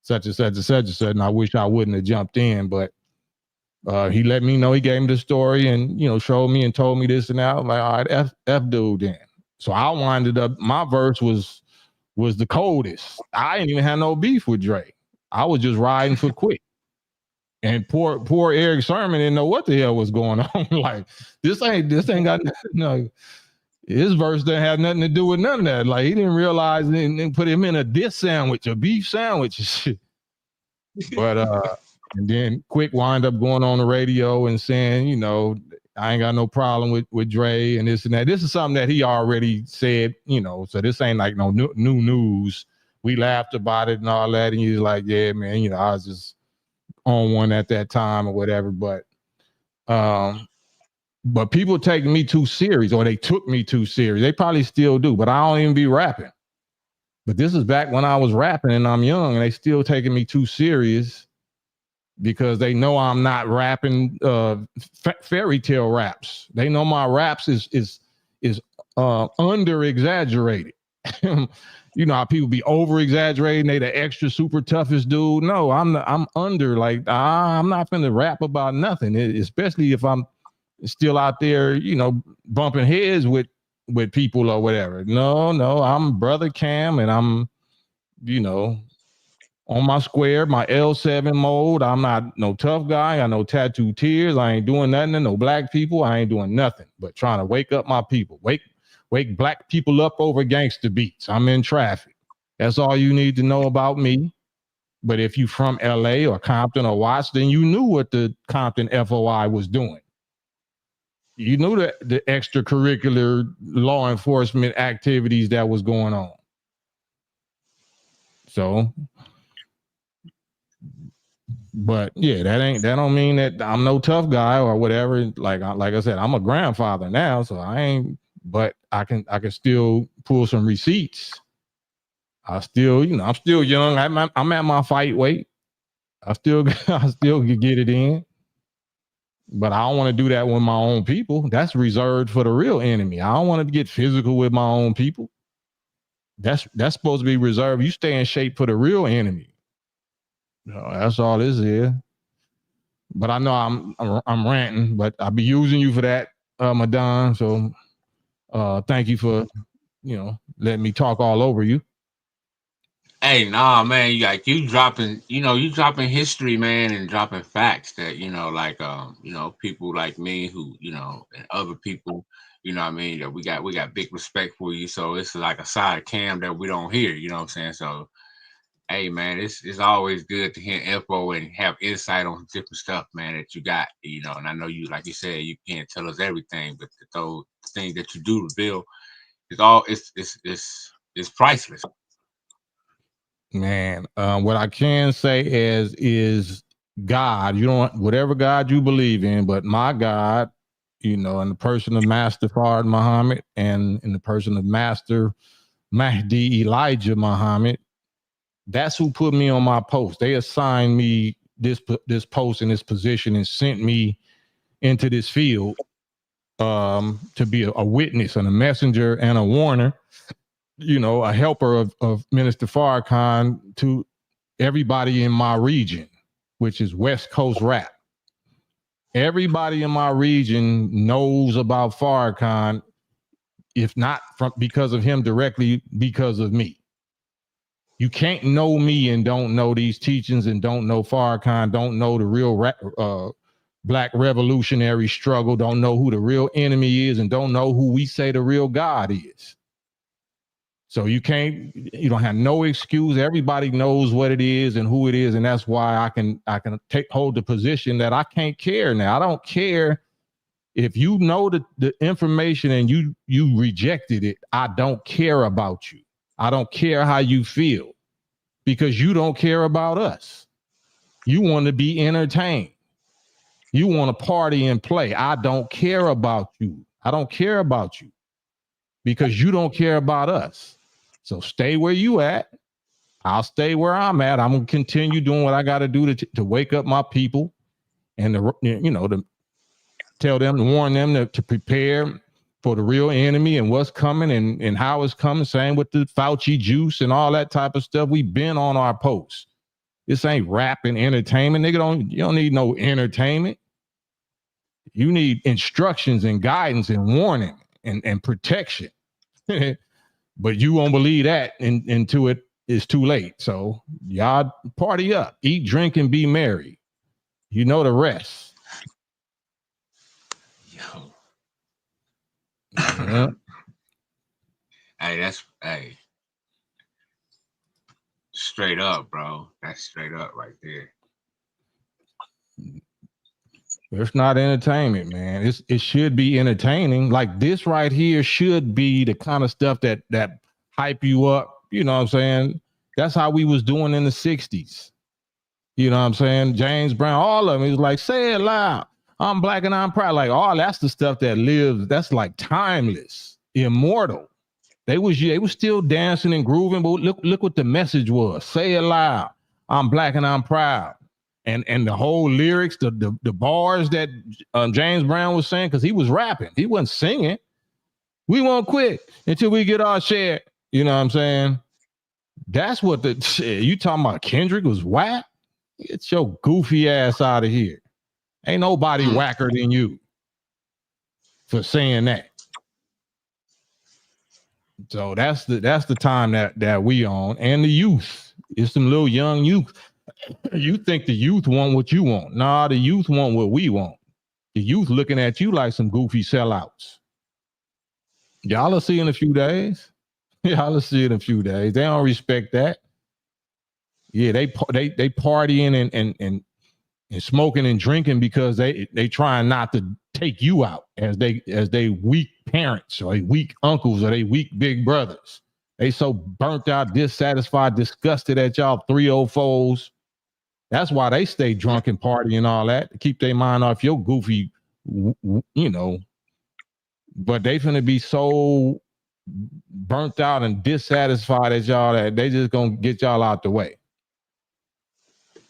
Speaker 1: such and such and such and such, and I wish I wouldn't have jumped in, but he let me know, he gave me the story and, you know, showed me and told me this and that. I'm like, all right, F dude then. So I winded up, my verse was the coldest. I didn't even have no beef with Dre. I was just riding for Quick. And poor Eric Sermon didn't know what the hell was going on. Like, this ain't got no, his verse didn't have nothing to do with none of that. Like, he didn't realize and put him in a diss sandwich, a beef sandwich and shit. But and then Quick wind up going on the radio and saying, you know, I ain't got no problem with Dre and this and that. This is something that he already said, you know, so this ain't like no new news. We laughed about it and all that, and he's like, yeah, man, you know, I was just on one at that time or whatever. But people take me too serious, or they took me too serious. They probably still do, but I don't even be rapping. But this is back when I was rapping and I'm young, and they still taking me too serious because they know I'm not rapping fairy tale raps. They know my raps is under exaggerated. You know how people be over exaggerating, they the extra super toughest dude. No, I'm under, like, I'm not finna rap about nothing, especially if I'm still out there, you know, bumping heads with people or whatever. No, I'm Brother Cam, and I'm, you know, on my square, my L7 mode. I'm not no tough guy. I got no tattoo tears. I ain't doing nothing to no black people. I ain't doing nothing but trying to wake up my people. Wake black people up over gangster beats. I'm in traffic. That's all you need to know about me. But if you from LA or Compton or Watts, then you knew what the Compton FOI was doing. You knew the extracurricular law enforcement activities that was going on. So, but yeah, that don't mean that I'm no tough guy or whatever. Like I said, I'm a grandfather now, so I ain't. But I can still pull some receipts. I still, you know, I'm still young. I'm at my fight weight. I still can get it in. But I don't want to do that with my own people. That's reserved for the real enemy. I don't want to get physical with my own people. That's supposed to be reserved. You stay in shape for the real enemy. No, that's all this is. But I know I'm ranting, but I'll be using you for that, Madon. So thank you for, you know, letting me talk all over you.
Speaker 4: Hey, nah, man, you dropping history, man, and dropping facts that, you know, like, you know, people like me who, you know, and other people, you know what I mean, that we got big respect for you. So it's like a side of Cam that we don't hear, you know what I'm saying? So, hey, man, it's always good to hear info and have insight on different stuff, man, that you got, you know. And I know you, like you said, you can't tell us everything, but those things that you do reveal, it's priceless.
Speaker 1: Man, what I can say is God. You don't, whatever God you believe in, but my God you know, in the person of Master Fard Muhammad and in the person of Master Mahdi Elijah Muhammad. That's who put me on my post. They assigned me this post in this position and sent me into this field to be a witness and a messenger and a warner, you know, a helper of Minister Farrakhan to everybody in my region, which is West Coast rap. Everybody in my region knows about Farrakhan, if not because of him directly, because of me. You can't know me and don't know these teachings and don't know Farrakhan, don't know the real Black revolutionary struggle, don't know who the real enemy is, and don't know who we say the real God is. So you don't have no excuse. Everybody knows what it is and who it is, and that's why I can hold the position that I can't care now. I don't care if you know the information and you rejected it. I don't care about you. I don't care how you feel, because you don't care about us. You want to be entertained. You want to party and play. I don't care about you. I don't care about you because you don't care about us. So stay where you at. I'll stay where I'm at. I'm going to continue doing what I got to do to wake up my people and to tell them, to warn them to prepare for the real enemy and what's coming and how it's coming. Same with the Fauci juice and all that type of stuff. We've been on our posts. This ain't rap and entertainment. Nigga, you don't need no entertainment. You need instructions and guidance and warning and protection. But you won't believe that until it is too late. So y'all party up, eat, drink, and be merry. You know the rest.
Speaker 4: Yo.
Speaker 1: Yeah.
Speaker 4: Hey. Straight up, bro. That's straight up right there.
Speaker 1: It's not entertainment, man. It should be entertaining. Like this right here should be the kind of stuff that hype you up. You know what I'm saying? That's how we was doing in the 60s. You know what I'm saying? James Brown, all of them. He was like, say it loud. I'm Black and I'm proud. Like, oh, that's the stuff that lives. That's like timeless, immortal. They was still dancing and grooving, but look what the message was. Say it loud. I'm Black and I'm proud. And the whole lyrics, the bars that James Brown was saying, because he was rapping, he wasn't singing. We won't quit until we get our share. You know what I'm saying? That's what you talking about. Kendrick was whack. Get your goofy ass out of here. Ain't nobody whacker than you for saying that. So that's the time that we on, and the youth. It's some little young youth. You think the youth want what you want. Nah, the youth want what we want. The youth looking at you like some goofy sellouts. Y'all will see in a few days. Y'all will see in a few days. They don't respect that. Yeah, they partying and smoking and drinking because they trying not to take you out as they weak parents or they weak uncles or they weak big brothers. They so burnt out, dissatisfied, disgusted at y'all 304s. That's why they stay drunk and party and all that, to keep their mind off your goofy, you know. But they finna be so burnt out and dissatisfied at y'all that they just gonna get y'all out the way.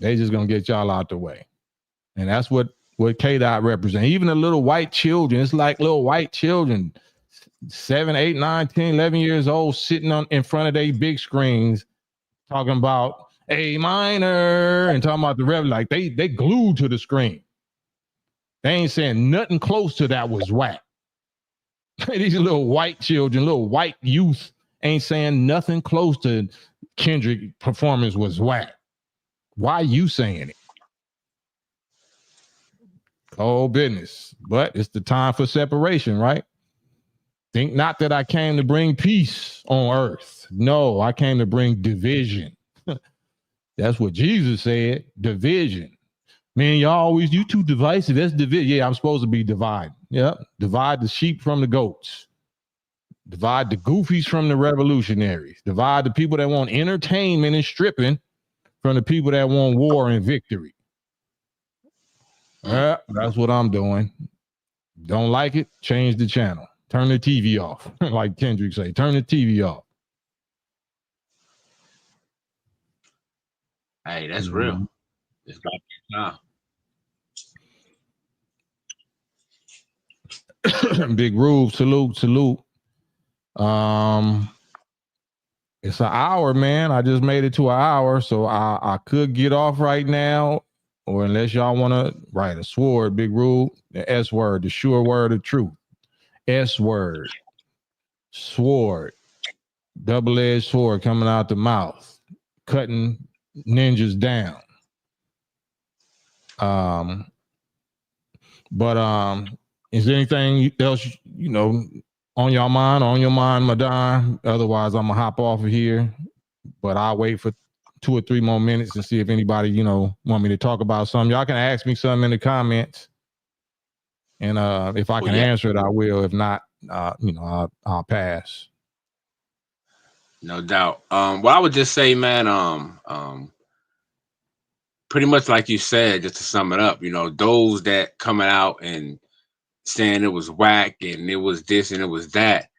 Speaker 1: They just gonna get y'all out the way. And that's what K-Dot represents. Even the little white children, it's like little white children, 7, 8, 9, 10, 11 years old, sitting in front of their big screens talking about A minor and talking about the rev. Like they glued to the screen. They ain't saying nothing close to that was whack. These little white children, little white youth ain't saying nothing close to Kendrick performance was whack. Why you saying it? Cold business. But it's the time for separation, right? Think not that I came to bring peace on earth. No, I came to bring division. That's what Jesus said, division. Man, you too divisive. That's division. Yeah, I'm supposed to be divided. Yeah, divide the sheep from the goats. Divide the goofies from the revolutionaries. Divide the people that want entertainment and stripping from the people that want war and victory. Yeah, that's what I'm doing. Don't like it? Change the channel. Turn the TV off. Like Kendrick say, turn the TV off.
Speaker 4: Hey, that's real. It's about
Speaker 1: time. Big Rube, salute. It's an hour, man. I just made it to an hour, so I could get off right now, or unless y'all want to write a sword, Big Rube, the S word, the sure word of truth. S word, sword, double-edged sword coming out the mouth, cutting ninjas down. But is there anything else on your mind, Madon? Otherwise, I'm gonna hop off of here. But I'll wait for 2 or 3 more minutes and see if anybody want me to talk about something. Y'all can ask me something in the comments, and if I can answer it, I will. If not, I'll pass.
Speaker 4: No doubt. Well, I would just say, man, pretty much like you said, just to sum it up, those that coming out and saying it was whack and it was this and it was that,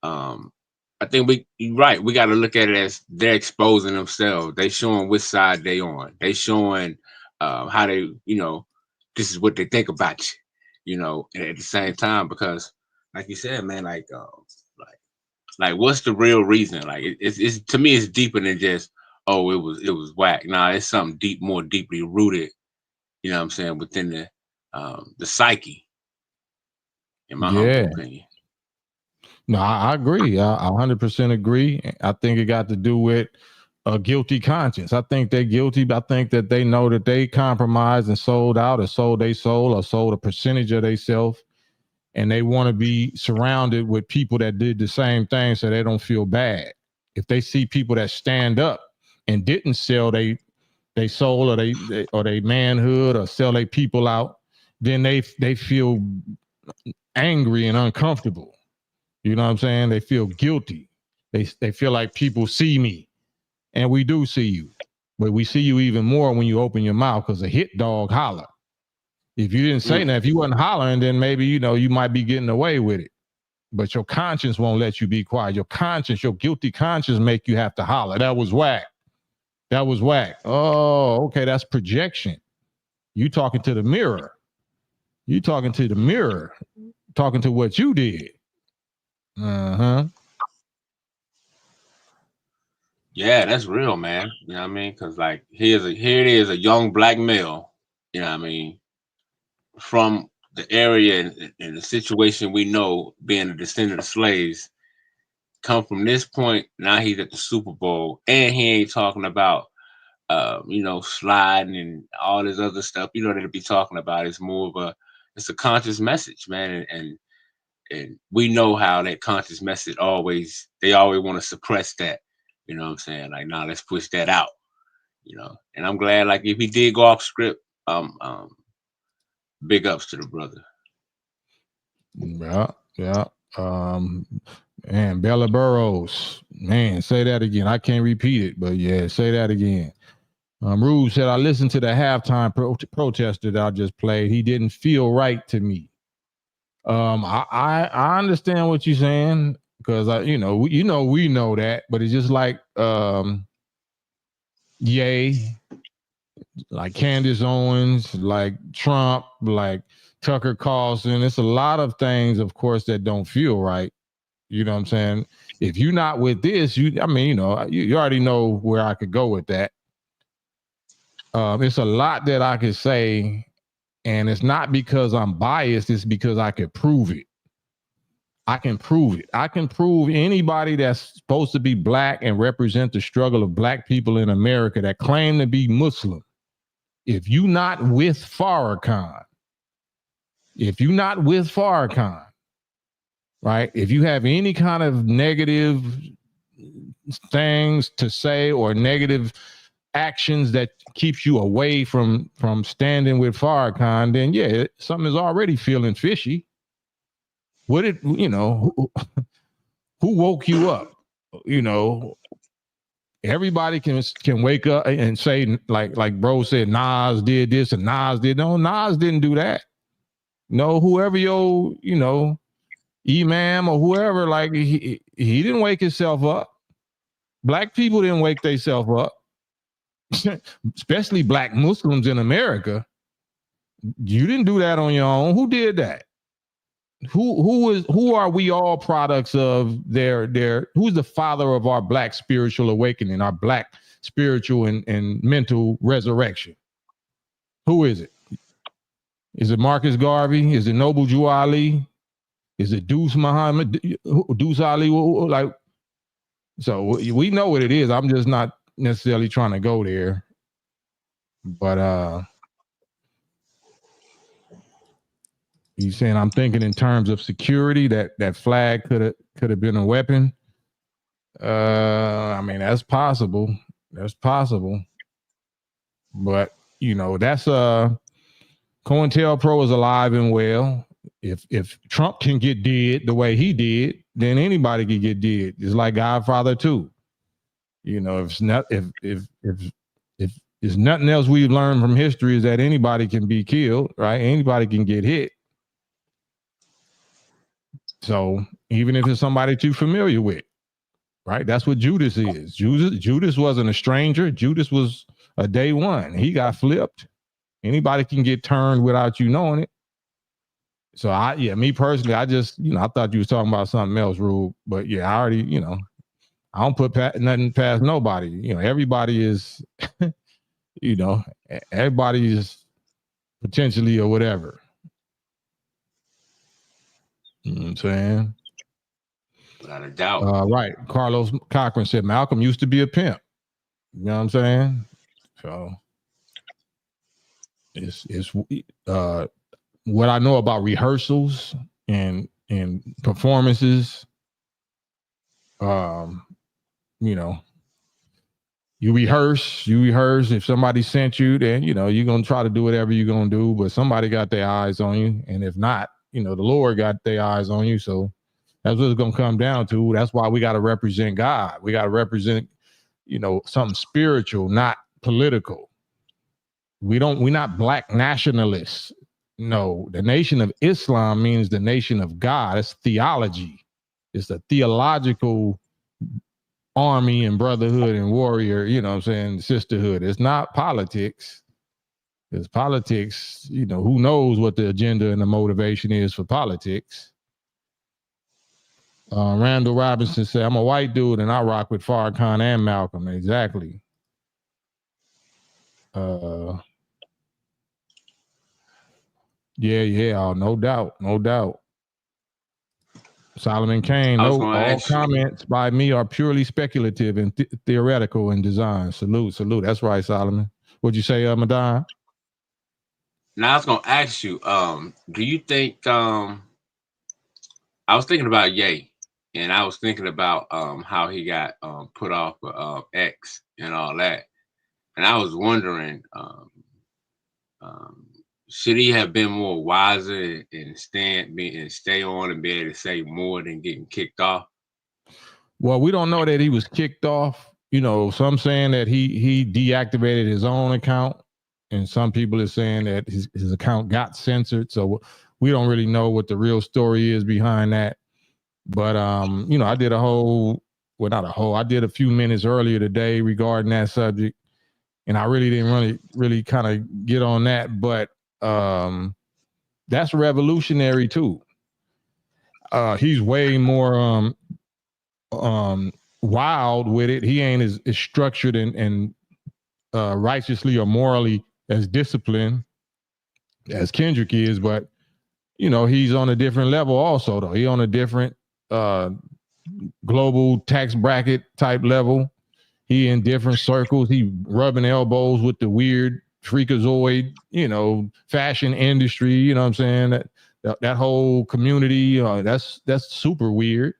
Speaker 4: I think you're right. We got to look at it as they're exposing themselves. They showing which side they on. They showing how they, this is what they think about you, and at the same time, because like you said, man, like what's the real reason? Like it's to me, it's deeper than just, oh, it was whack. Nah, it's something more deeply rooted, you know what I'm saying, within the psyche, in my humble opinion.
Speaker 1: No, I agree. I 100% agree. I think it got to do with a guilty conscience. I think they're guilty. I think that they know that they compromised and sold out, or sold their soul, or sold a percentage of themselves, and they want to be surrounded with people that did the same thing, so they don't feel bad. If they see people that stand up and didn't sell they soul, or they manhood, or sell their people out, then they feel angry and uncomfortable. You know what I'm saying? They feel guilty. They feel like people see me, and we do see you, but we see you even more when you open your mouth, because a hit dog holler. If you didn't say that, if you wasn't hollering, then maybe you might be getting away with it. But your conscience won't let you be quiet. Your conscience, your guilty conscience, make you have to holler. That was whack. That was whack. Oh, okay, that's projection. You talking to the mirror. You talking to the mirror. Talking to what you did.
Speaker 4: Yeah, that's real, man. You know what I mean? Because like here it is, a young black male, you know what I mean, from the area and the situation we know, being a descendant of slaves, come from this point. Now he's at the Super Bowl, and he ain't talking about sliding and all this other stuff, that he'll be talking about. It's more of it's a conscious message, man. And we know how that conscious message they always want to suppress that. You know what I'm saying? Like, nah, let's push that out. And I'm glad, like, if he did go off script, big ups to the brother.
Speaker 1: Yeah. Man, Bella Burrows. Man, say that again. I can't repeat it, but yeah, say that again. Rube said, I listened to the halftime protester that I just played. He didn't feel right to me. I understand what you're saying, because we know that, but it's just like Ye, like Candace Owens, like Trump, like Tucker Carlson. It's a lot of things, of course, that don't feel right. You know what I'm saying? If you're not with this, you already know where I could go with that. It's a lot that I could say, and it's not because I'm biased. It's because I could prove it. I can prove it. I can prove anybody that's supposed to be black and represent the struggle of black people in America that claim to be Muslim. If you're not with Farrakhan, right? If you have any kind of negative things to say or negative actions that keeps you away from standing with Farrakhan, then yeah, something is already feeling fishy. Who woke you up? Everybody can wake up and say, like bro said, Nas did this and Nas did. No, Nas didn't do that. No, whoever your, imam or whoever, like he didn't wake himself up. Black people didn't wake themselves up, especially black Muslims in America. You didn't do that on your own. Who did that? Who are we all products of their who's the father of our black spiritual awakening, our black spiritual and mental resurrection? Who is it? Is it Marcus Garvey? Is it Noble Jew Ali? Is it Deuce Muhammad? Deuce Ali? Like, so we know what it is. I'm just not necessarily trying to go there. But you saying I'm thinking in terms of security, that flag could have been a weapon. I mean, that's possible. That's possible. But that's COINTELPRO is alive and well. If Trump can get dead the way he did, then anybody can get dead. It's like Godfather 2. If there's nothing else we've learned from history is that anybody can be killed, right? Anybody can get hit. So even if it's somebody too familiar with, right? That's what Judas is. Judas wasn't a stranger. Judas was a day one. He got flipped. Anybody can get turned without you knowing it. So me personally, I just, I thought you was talking about something else, Rube. But yeah, I already, I don't put nothing past nobody. Everybody is, everybody is potentially or whatever. You know what I'm saying?
Speaker 4: Without a doubt.
Speaker 1: Right. Carlos Cochran said Malcolm used to be a pimp. You know what I'm saying? So it's what I know about rehearsals and performances. You rehearse. If somebody sent you, then you're gonna try to do whatever you're gonna do, but somebody got their eyes on you, and if not, the Lord got their eyes on you. So that's what it's gonna come down to. That's why we got to represent God. We got to represent, something spiritual, not political. We're not black nationalists. No, the Nation of Islam means the nation of God. It's theology. It's a theological army and brotherhood and warrior, sisterhood. It's not politics. It's politics, who knows what the agenda and the motivation is for politics. Randall Robinson said, I'm a white dude and I rock with Farrakhan and Malcolm. Exactly. Yeah, no doubt. Solomon Kane, all comments by me are purely speculative and theoretical in design. Salute. That's right, Solomon. What'd you say, Madon?
Speaker 4: Now I was gonna ask you, do you think I was thinking about Ye, and I was thinking about how he got put off of X and all that. And I was wondering, should he have been more wiser and stay on and be able to say more than getting kicked off?
Speaker 1: Well, we don't know that he was kicked off. Some saying that he deactivated his own account, and some people are saying that his account got censored. So we don't really know what the real story is behind that. But I did I did a few minutes earlier today regarding that subject, and I really didn't really kind of get on that, but that's revolutionary too. He's way more wild with it. He ain't as structured and righteously or morally as disciplined as Kendrick is, but he's on a different level also, though. He on a different global tax bracket type level. He in different circles. He rubbing elbows with the weird freakazoid, fashion industry. You know what I'm saying? That whole community, that's super weird.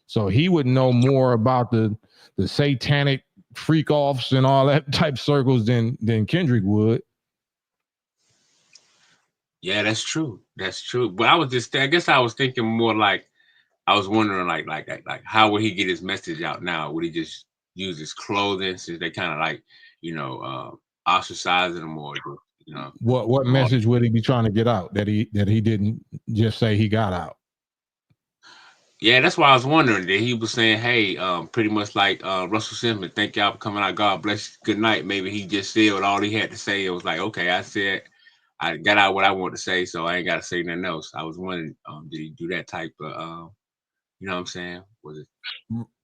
Speaker 1: So he would know more about the satanic freak offs and all that type circles than Kendrick would.
Speaker 4: Yeah, that's true. But I guess I was thinking more like, I was wondering like how would he get his message out now? Would he just use his clothing since they kind of like, ostracizing him, or You know,
Speaker 1: What message would he be trying to get out that he didn't just say he got out?
Speaker 4: Yeah, that's why I was wondering that he was saying, hey, pretty much like Russell Simmons, thank y'all for coming out. God bless you. Good night. Maybe he just said all he had to say. It was like, okay, I got out what I wanted to say, so I ain't got to say nothing else. I was wondering, did he do that type of, you know what I'm saying? Was it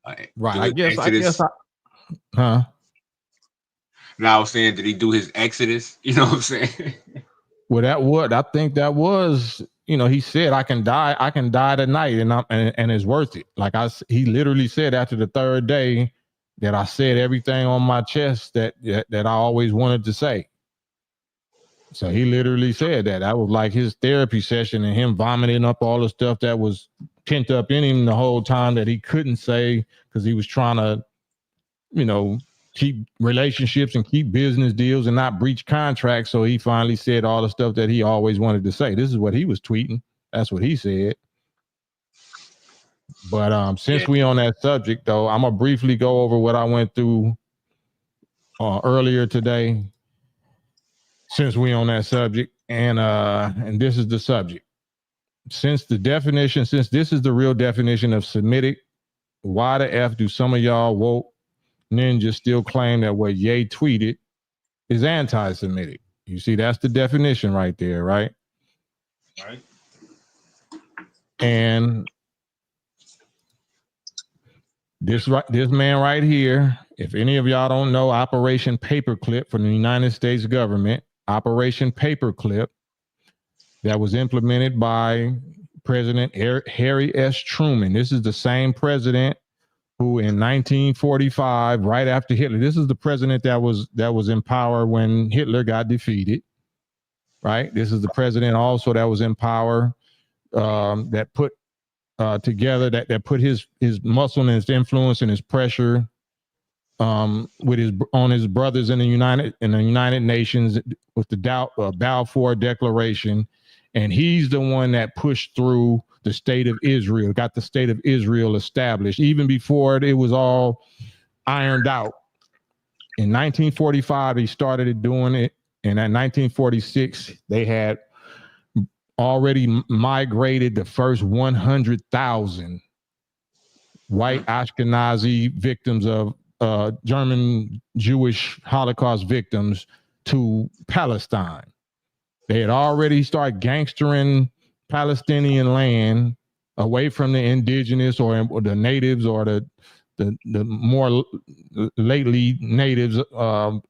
Speaker 1: right? I guess. Huh?
Speaker 4: Now I was saying, did he do his exodus? You know what I'm saying?
Speaker 1: Well, I think that was, he said, I can die tonight, and it's worth it. Like he literally said after the third day that I said everything on my chest that I always wanted to say. So he literally said that. That was like his therapy session and him vomiting up all the stuff that was pent up in him the whole time that he couldn't say because he was trying to, keep relationships and keep business deals and not breach contracts. So he finally said all the stuff that he always wanted to say. This is what he was tweeting. That's what he said. But since we on that subject, though, I'm gonna briefly go over what I went through earlier today. Since we on that subject, and this is the subject. Since this is the real definition of Semitic, why the F do some of y'all woke ninjas still claim that what Ye tweeted is anti-Semitic? You see, that's the definition right there, right?
Speaker 4: Right.
Speaker 1: And this man right here, if any of y'all don't know Operation Paperclip from the United States government, Operation Paperclip, that was implemented by President Harry S. Truman. This is the same president who in 1945, right after Hitler, this is the president that was in power when Hitler got defeated, right? This is the president also that was in power that put together, that put his muscle and his influence and his pressure with his brothers in the United Nations with the Balfour Declaration, and he's the one that pushed through the state of Israel, got the state of Israel established even before it was all ironed out. In 1945, he started doing it, and in 1946, they had already migrated the first 100,000 white Ashkenazi victims of German Jewish Holocaust victims to Palestine. They had already started gangstering Palestinian land away from the indigenous or the natives or the more lately natives of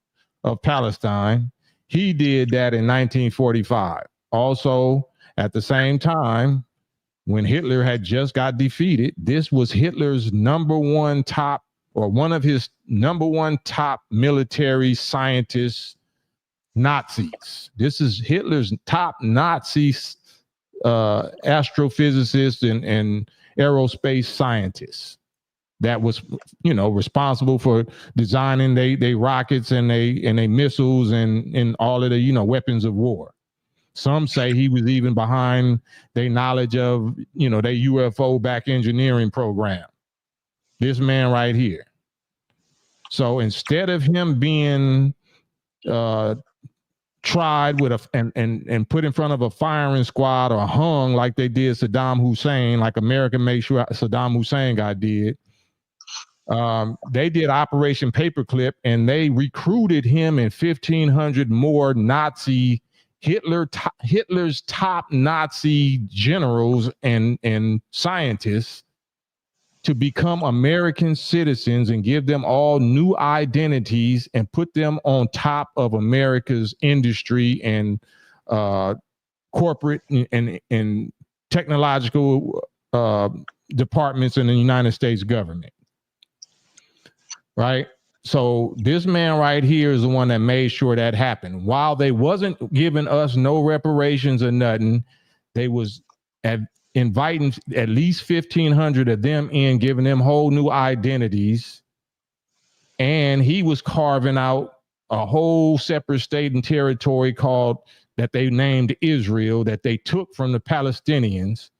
Speaker 1: Palestine. He did that in 1945. Also, at the same time, when Hitler had just got defeated, this was Hitler's one of his number one top military scientists, Nazis. This is Hitler's top Nazis, astrophysicists and aerospace scientists that was, responsible for designing they rockets and they missiles and all of the, weapons of war. Some say he was even behind their knowledge of, their UFO back engineering program. This man right here. So instead of him being tried with and put in front of a firing squad or hung like they did Saddam Hussein, like America made sure Saddam Hussein got did, they did Operation Paperclip, and they recruited him and 1,500 more Hitler's top Nazi generals and scientists to become American citizens and give them all new identities and put them on top of America's industry and corporate and technological departments in the United States government. Right? So this man right here is the one that made sure that happened. While they wasn't giving us no reparations or nothing, they was inviting at least 1,500 of them in, giving them whole new identities. And he was carving out a whole separate state and territory that they named Israel, that they took from the Palestinians,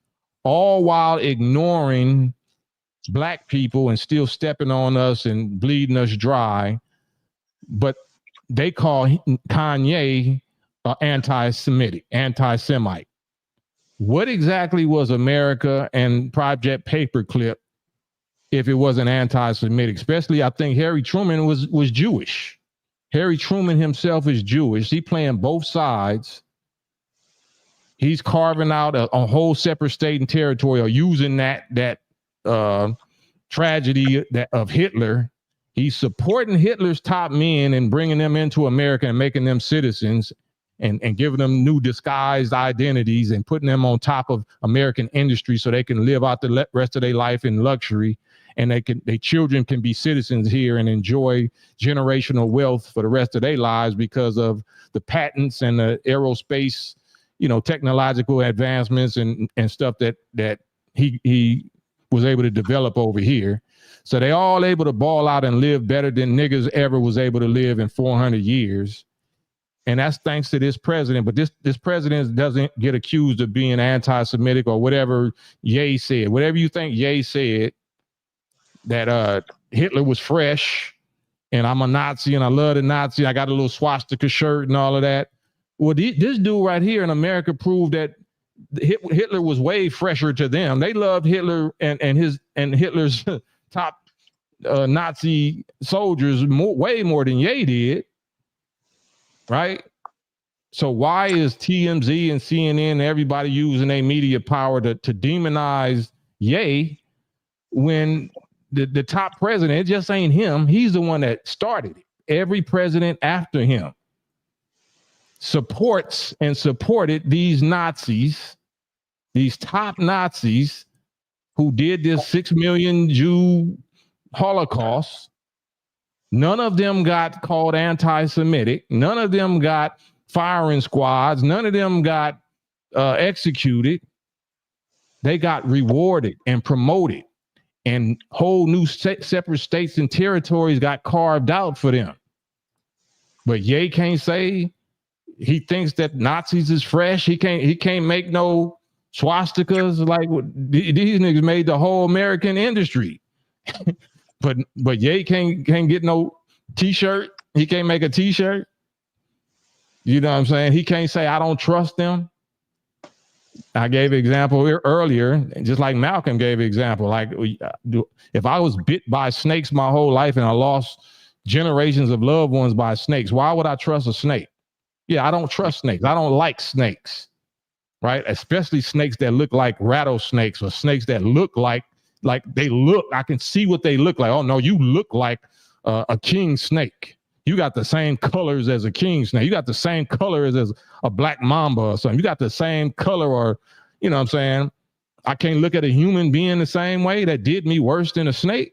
Speaker 1: all while ignoring Black people and still stepping on us and bleeding us dry. But they call Kanye anti-Semitic, anti-Semite. What exactly was America and Project Paperclip if it wasn't anti-Semitic? Especially, I think Harry Truman was Jewish. Harry Truman himself is Jewish. He playing both sides. He's carving out a whole separate state and territory, or using that tragedy of Hitler. He's supporting Hitler's top men and bringing them into America and making them citizens, and giving them new disguised identities and putting them on top of American industry so they can live out the rest of their life in luxury, and their children can be citizens here and enjoy generational wealth for the rest of their lives because of the patents and the aerospace, technological advancements and stuff that he was able to develop over here. So they all able to ball out and live better than niggas ever was able to live in 400 years. And that's thanks to this president. But this president doesn't get accused of being anti-Semitic or whatever Ye said. Whatever you think Ye said, that Hitler was fresh and I'm a Nazi and I love the Nazi. I got a little swastika shirt and all of that. Well, this dude right here in America proved that Hitler was way fresher to them. They loved Hitler and Hitler's top Nazi soldiers way more than Ye did. Right? So why is TMZ and CNN and everybody using their media power to demonize Ye when the top president, it just ain't him. He's the one that started it. Every president after him supports and supported these Nazis, these top Nazis who did this 6 million Jew Holocaust. None of them got called anti-Semitic. None of them got firing squads. None of them got executed. They got rewarded and promoted, and whole new separate states and territories got carved out for them. But Ye can't say he thinks that Nazis is fresh. He can't make no swastikas. Like these niggas made the whole American industry. But Ye can't get no t-shirt. He can't make a t-shirt. You know what I'm saying? He can't say I don't trust them. I gave an example earlier, just like Malcolm gave an example. Like if I was bit by snakes my whole life and I lost generations of loved ones by snakes, why would I trust a snake? Yeah, I don't trust snakes. I don't like snakes, right? Especially snakes that look like rattlesnakes or snakes that look like they look. I can see what they look like. Oh no, you look like a king snake. You got the same colors as a king snake. You got the same color as a black mamba or something. You got the same color, or you know what I'm saying? I can't look at a human being the same way that did me worse than a snake.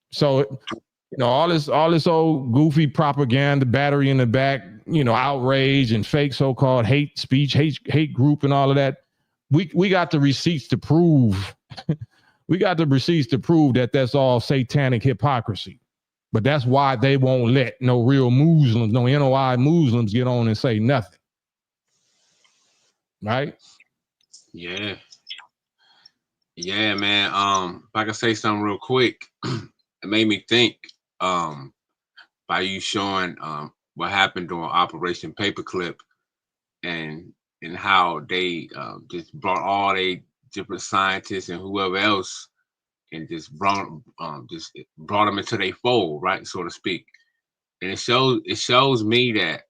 Speaker 1: So, all this old goofy propaganda, battery in the back, outrage and fake so-called hate speech, hate group and all of that. We got the receipts to prove. We got the receipts to prove that that's all satanic hypocrisy. But that's why they won't let no real Muslims, no NOI Muslims get on and say nothing. Right?
Speaker 4: Yeah. Yeah, man. If I can say something real quick, it made me think by you showing what happened during Operation Paperclip and how they just brought all they different scientists and whoever else and just brought them into their fold, right, so to speak. And it shows me that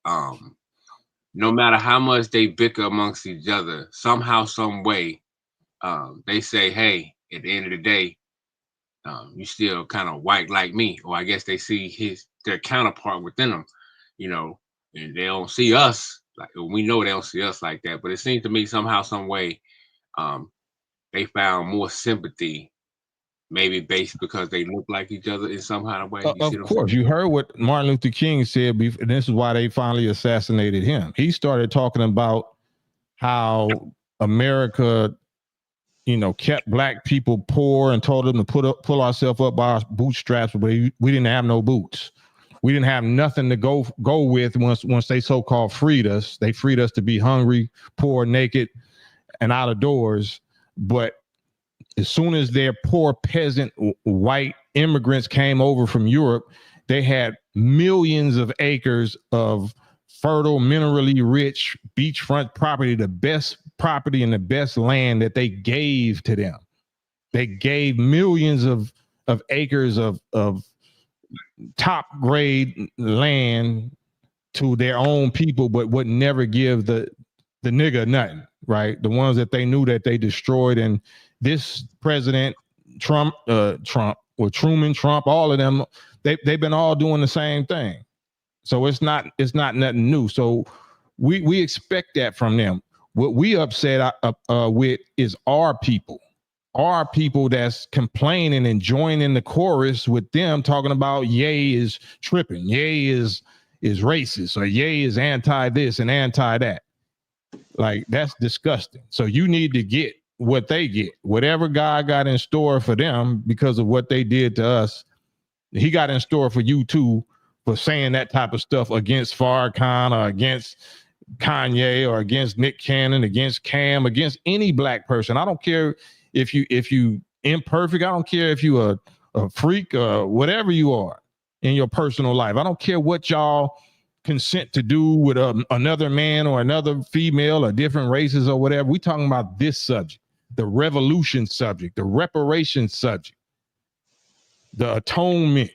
Speaker 4: no matter how much they bicker amongst each other, somehow, some way, they say, hey, at the end of the day, you still kind of white like me, or I guess they see their counterpart within them, and they don't see us like we know they don't see us like that. But it seems to me somehow, some way, they found more sympathy, maybe based because they look like each other in some kind of way.
Speaker 1: Of course, you heard what Martin Luther King said, and this is why they finally assassinated him. He started talking about how America, kept black people poor and told them to pull ourselves up by our bootstraps, but we didn't have no boots. We didn't have nothing to go with once they so-called freed us. They freed us to be hungry, poor, naked, and out of doors. But as soon as their poor peasant white immigrants came over from Europe, they had millions of acres of fertile, minerally rich beachfront property, the best property and the best land that they gave to them. They gave millions of acres of top grade land to their own people, but would never give the nigga nothing, right? The ones that they knew that they destroyed. And this president, Truman, Trump, all of them, they've been all doing the same thing. So it's not nothing new. So we expect that from them. What we upset with is our people that's complaining and joining the chorus with them, talking about Ye is tripping, Ye is racist, or Ye is anti this and anti that. Like, that's disgusting. So you need to get what they get. Whatever God got in store for them because of what they did to us, he got in store for you too, for saying that type of stuff against Farrakhan or against Kanye or against Nick Cannon, against Cam, against any black person. I don't care if you imperfect. I don't care if you a freak or whatever you are in your personal life. I don't care what y'all consent to do with another man or another female or different races or whatever. We talking about this subject, the revolution subject, the reparation subject, the atonement,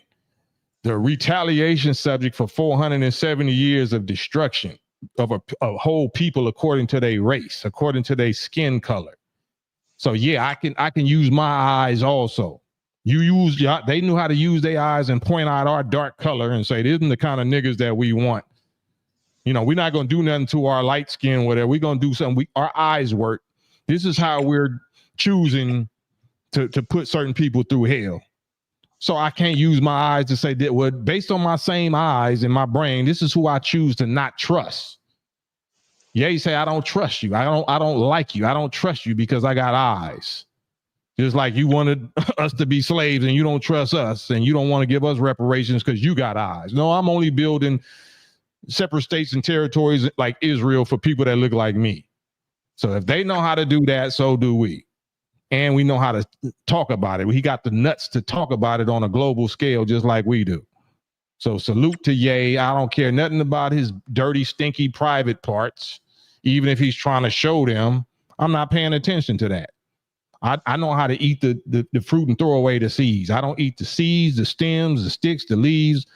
Speaker 1: the retaliation subject for 470 years of destruction of a whole people according to their race, according to their skin color. So yeah, I can use my eyes also. They knew how to use their eyes and point out our dark color and say, this isn't the kind of niggas that we want. You know, we're not going to do nothing to our light skin, whatever. We're going to do something. Our eyes work. This is how we're choosing to put certain people through hell. So I can't use my eyes to say that, well, based on my same eyes in my brain, this is who I choose to not trust. Yeah, you say, I don't trust you. I don't like you. I don't trust you because I got eyes. Just like you wanted us to be slaves and you don't trust us and you don't want to give us reparations because you got eyes. No, I'm only building separate states and territories like Israel for people that look like me. So if they know how to do that, so do we. And we know how to talk about it. He got the nuts to talk about it on a global scale, just like we do. So salute to Ye. I don't care nothing about his dirty, stinky private parts. Even if he's trying to show them, I'm not paying attention to that. I know how to eat the fruit and throw away the seeds. I don't eat the seeds, the stems, the sticks, the leaves.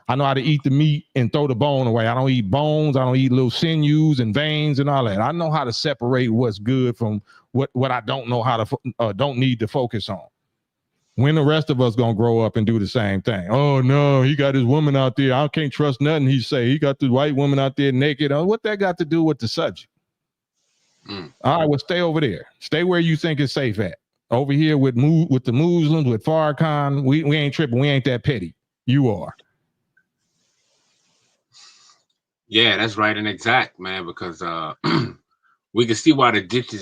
Speaker 1: I know how to eat the meat and throw the bone away. I don't eat bones. I don't eat little sinews and veins and all that. I know how to separate what's good from what I don't know how to don't need to focus on. When the rest of us gonna grow up and do the same thing? Oh no, he got his woman out there. I can't trust nothing he say. He got the white woman out there naked. What that got to do with the subject? All right, well, stay over there. Stay where you think is safe at. Over here with the Muslims, with Farrakhan, we ain't tripping. We ain't that petty. You are.
Speaker 4: Yeah, that's right and exact, man, because we can see why the ditch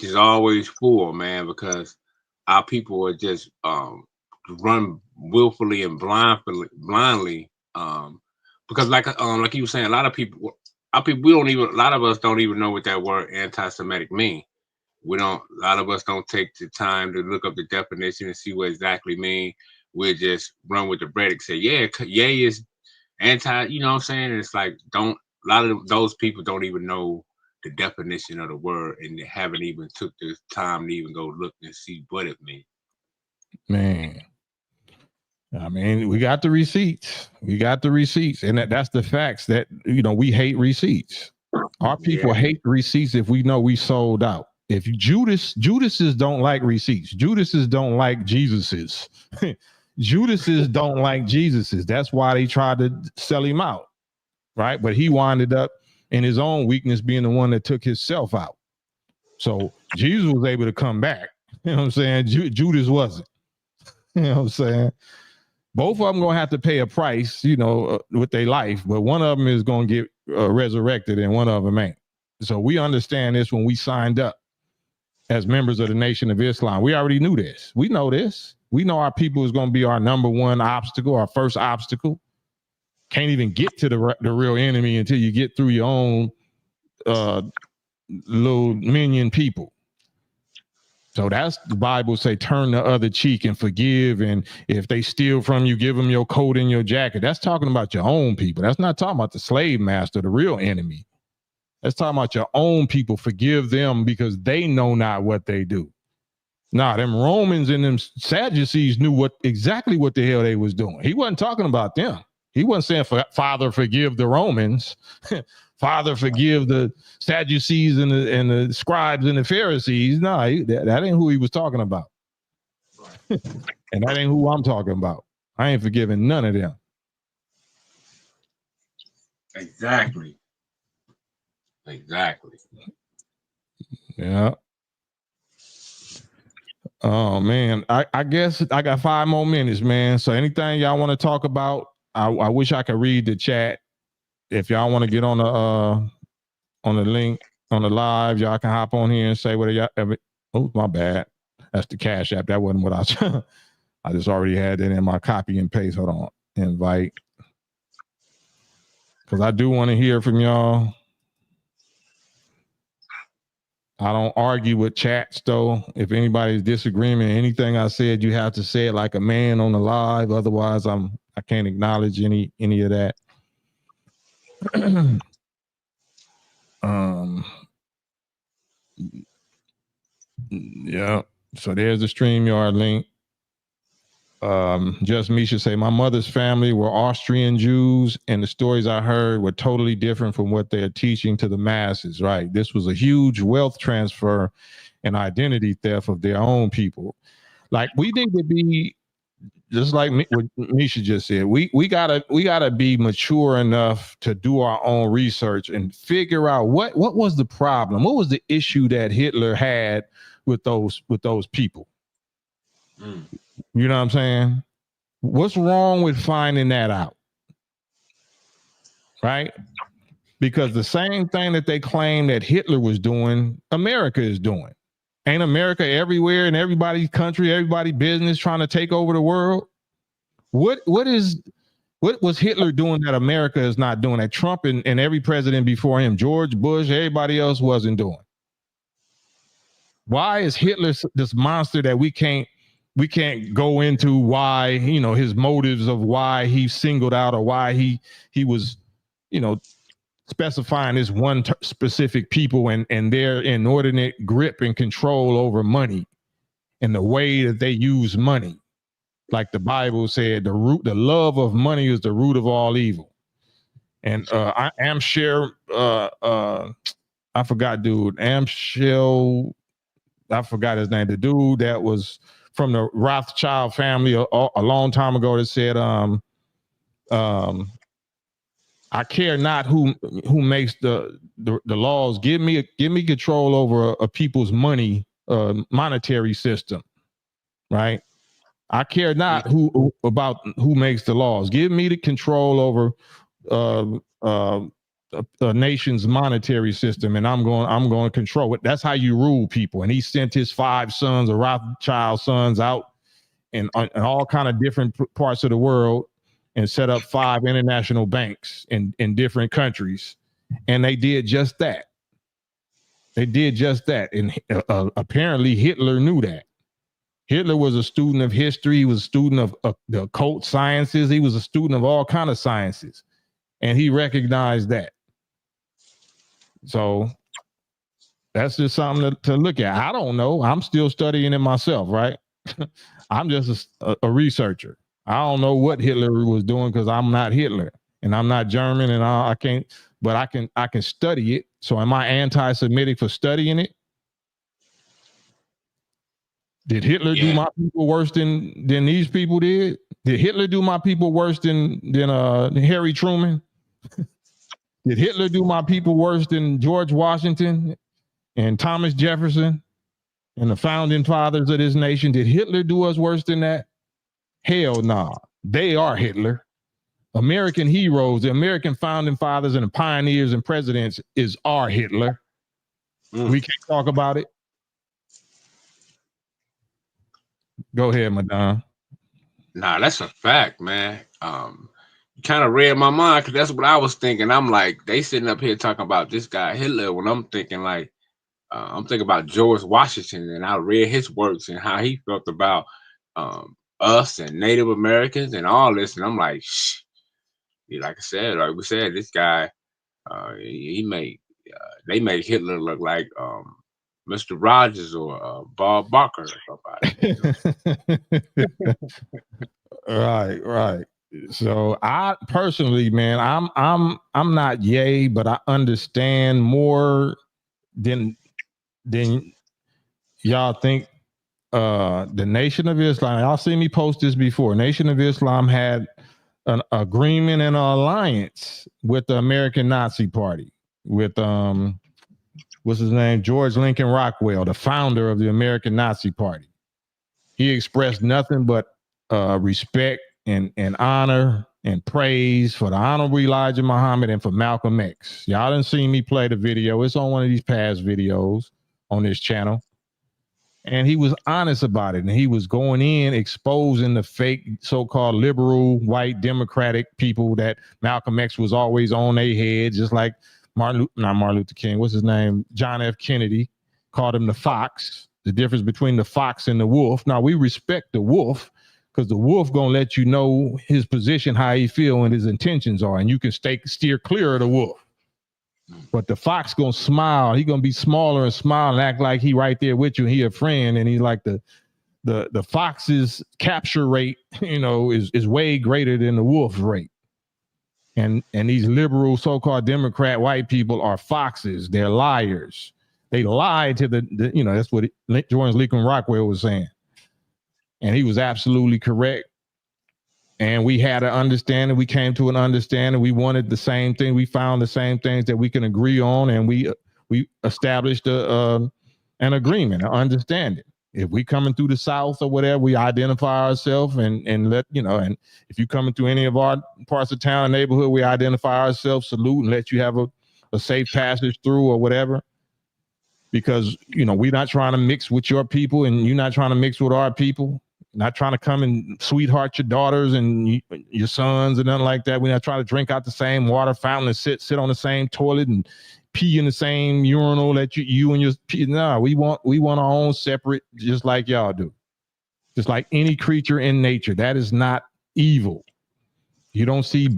Speaker 4: is always full, man, because our people are just run willfully and blindly because like you were saying, a lot of people, a lot of us don't even know what that word anti-Semitic mean. A lot of us don't take the time to look up the definition and see what exactly mean. We'll just run with the bread and say, yeah, is anti, you know what I'm saying? And it's like, a lot of those people don't even know the definition of the word, and they haven't even took the time to even go look and see what it means.
Speaker 1: Man, I mean, we got the receipts. And that's the facts that, we hate receipts. Our people hate receipts if we know we sold out. If Judases don't like receipts. Judases don't like Jesuses. Judases don't like Jesuses. That's why they tried to sell him out, right? But he winded up in his own weakness being the one that took himself out. So Jesus was able to come back. You know what I'm saying? Judas wasn't. You know what I'm saying? Both of them going to have to pay a price, with their life, but one of them is going to get resurrected and one of them ain't. So we understand this when we signed up as members of the Nation of Islam. We already knew this. We know this. We know our people is going to be our number one obstacle, our first obstacle. Can't even get to the real enemy until you get through your own little minion people. So that's the Bible say, turn the other cheek and forgive. And if they steal from you, give them your coat and your jacket. That's talking about your own people. That's not talking about the slave master, the real enemy. That's talking about your own people. Forgive them because they know not what they do. Nah, them Romans and them Sadducees knew exactly what the hell they was doing. He wasn't talking about them. He wasn't saying, Father, forgive the Romans. Father, forgive the Sadducees and the scribes and the Pharisees. No, that ain't who he was talking about. And that ain't who I'm talking about. I ain't forgiving none of them.
Speaker 4: Exactly.
Speaker 1: Yeah. Oh man, I guess I got 5 more minutes, man. So anything y'all want to talk about, I wish I could read the chat. If y'all want to get on the link on the live, y'all can hop on here and say whatever y'all ever. Oh, my bad. That's the Cash App. That wasn't what I was. I just already had that in my copy and paste. Hold on, invite, because I do want to hear from y'all. I don't argue with chats though. If anybody's disagreeing, anything I said, you have to say it like a man on the live. Otherwise, I can't acknowledge any of that. Yeah. So there's the StreamYard link. Just Misha say, my mother's family were Austrian Jews, and the stories I heard were totally different from what they're teaching to the masses. Right. This was a huge wealth transfer and identity theft of their own people. Like, we need to be just like what Misha just said. We gotta be mature enough to do our own research and figure out what was the problem, what was the issue that Hitler had with those people. You know what I'm saying? What's wrong with finding that out? Right? Because the same thing that they claim that Hitler was doing, America is doing. Ain't America everywhere in everybody's country, everybody's business, trying to take over the world? What was Hitler doing that America is not doing, that Trump and every president before him, George Bush, everybody else wasn't doing? Why is Hitler this monster that we can't go into why, you know, his motives of why he singled out or why he was, you know, specifying this one specific people and their inordinate grip and control over money and the way that they use money. Like the Bible said, the love of money is the root of all evil. And Amshel, I forgot, dude. Amshel, I forgot his name. The dude that was from the Rothschild family a long time ago that said, I care not who makes the laws. Give me control over a people's money, monetary system, right? I care not who makes the laws. Give me the control over a nation's monetary system, and I'm going to control it. That's how you rule people. And he sent his 5 sons, or Rothschild sons, out in all kind of different parts of the world and set up 5 international banks in different countries. And they did just that. And apparently Hitler knew that. Hitler was a student of history. He was a student of the occult sciences. He was a student of all kinds of sciences. And he recognized that. So that's just something to look at. I don't know. I'm still studying it myself, right? I'm just a researcher. I don't know what Hitler was doing because I'm not Hitler and I'm not German, and I can't, but I can study it. So am I anti-Semitic for studying it? Did Hitler do my people worse than these people did? Did Hitler do my people worse than Harry Truman? Did Hitler do my people worse than George Washington and Thomas Jefferson and the founding fathers of this nation? Did Hitler do us worse than that? Hell nah. They are Hitler. American heroes, the American founding fathers and the pioneers and presidents is our Hitler. We can't talk about it. Go ahead, Madame.
Speaker 4: Nah, that's a fact, man. You kind of read my mind because that's what I was thinking. I'm like, they sitting up here talking about this guy Hitler when I'm thinking like, I'm thinking about George Washington, and I read his works and how he felt about us and Native Americans and all this, and I'm like, shh. Like I said, like we said, this guy, he made they made Hitler look like Mr. Rogers or Bob Barker or somebody.
Speaker 1: Right. So I personally, man, I'm not yay, but I understand more than y'all think. The Nation of Islam, y'all see me post this before. Nation of Islam had an agreement and an alliance with the American Nazi Party, with what's his name, George Lincoln Rockwell, the founder of the American Nazi Party. He expressed nothing but respect and honor and praise for the Honorable Elijah Muhammad and for Malcolm X. Y'all done seen me play the video. It's on one of these past videos on this channel. And he was honest about it. And he was going in exposing the fake so-called liberal white democratic people that Malcolm X was always on their head, just like not Martin Luther King, what's his name? John F. Kennedy called him the fox, the difference between the fox and the wolf. Now, we respect the wolf because the wolf going to let you know his position, how he feel and his intentions are, and you can steer clear of the wolf. But the fox gonna smile. He gonna be smaller and smile and act like he right there with you. And he a friend, and he's like the fox's capture rate, is way greater than the wolf's rate. And these liberal so-called Democrat white people are foxes. They're liars. They lie to that's what George Lincoln Rockwell was saying, and he was absolutely correct. And we had an understanding. We came to an understanding. We wanted the same thing. We found the same things that we can agree on, and we established an agreement, an understanding. If we coming through the South or whatever, we identify ourselves and let and if you coming through any of our parts of town and neighborhood, we identify ourselves, salute, and let you have a safe passage through or whatever. Because we're not trying to mix with your people, and you're not trying to mix with our people. Not trying to come and sweetheart your daughters and your sons and nothing like that. We're not trying to drink out the same water fountain and sit on the same toilet and pee in the same urinal that you and your pee. No, we want our own separate, just like y'all do. Just like any creature in nature. That is not evil. You don't see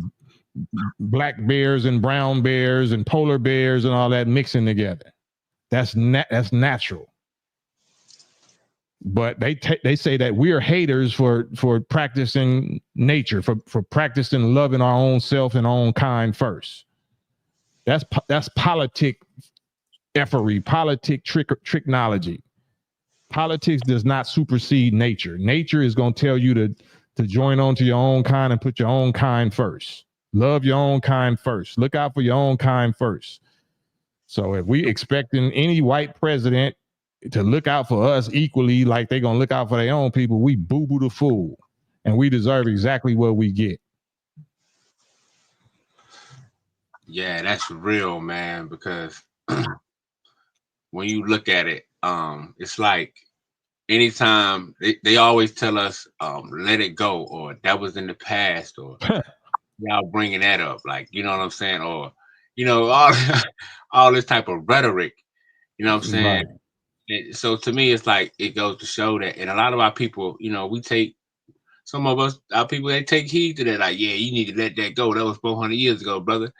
Speaker 1: black bears and brown bears and polar bears and all that mixing together. That's natural. But they say that we're haters for practicing nature, for practicing loving our own self and our own kind first. That's politic effery, politic tricknology. Politics does not supersede nature. Nature is going to tell you to join on to your own kind and put your own kind first. Love your own kind first. Look out for your own kind first. So if we expecting any white president to look out for us equally like they're going to look out for their own people, we boo-boo the fool. And we deserve exactly what we get.
Speaker 4: Yeah, that's real, man, because when you look at it, it's like anytime they always tell us, let it go, or that was in the past, or y'all bringing that up, like, you know what I'm saying? Or, all this type of rhetoric, you know what I'm saying? Right. So to me, it's like it goes to show that, and a lot of our people, we take some of us, our people, they take heed to that. Like, yeah, you need to let that go. That was 400 years ago, brother.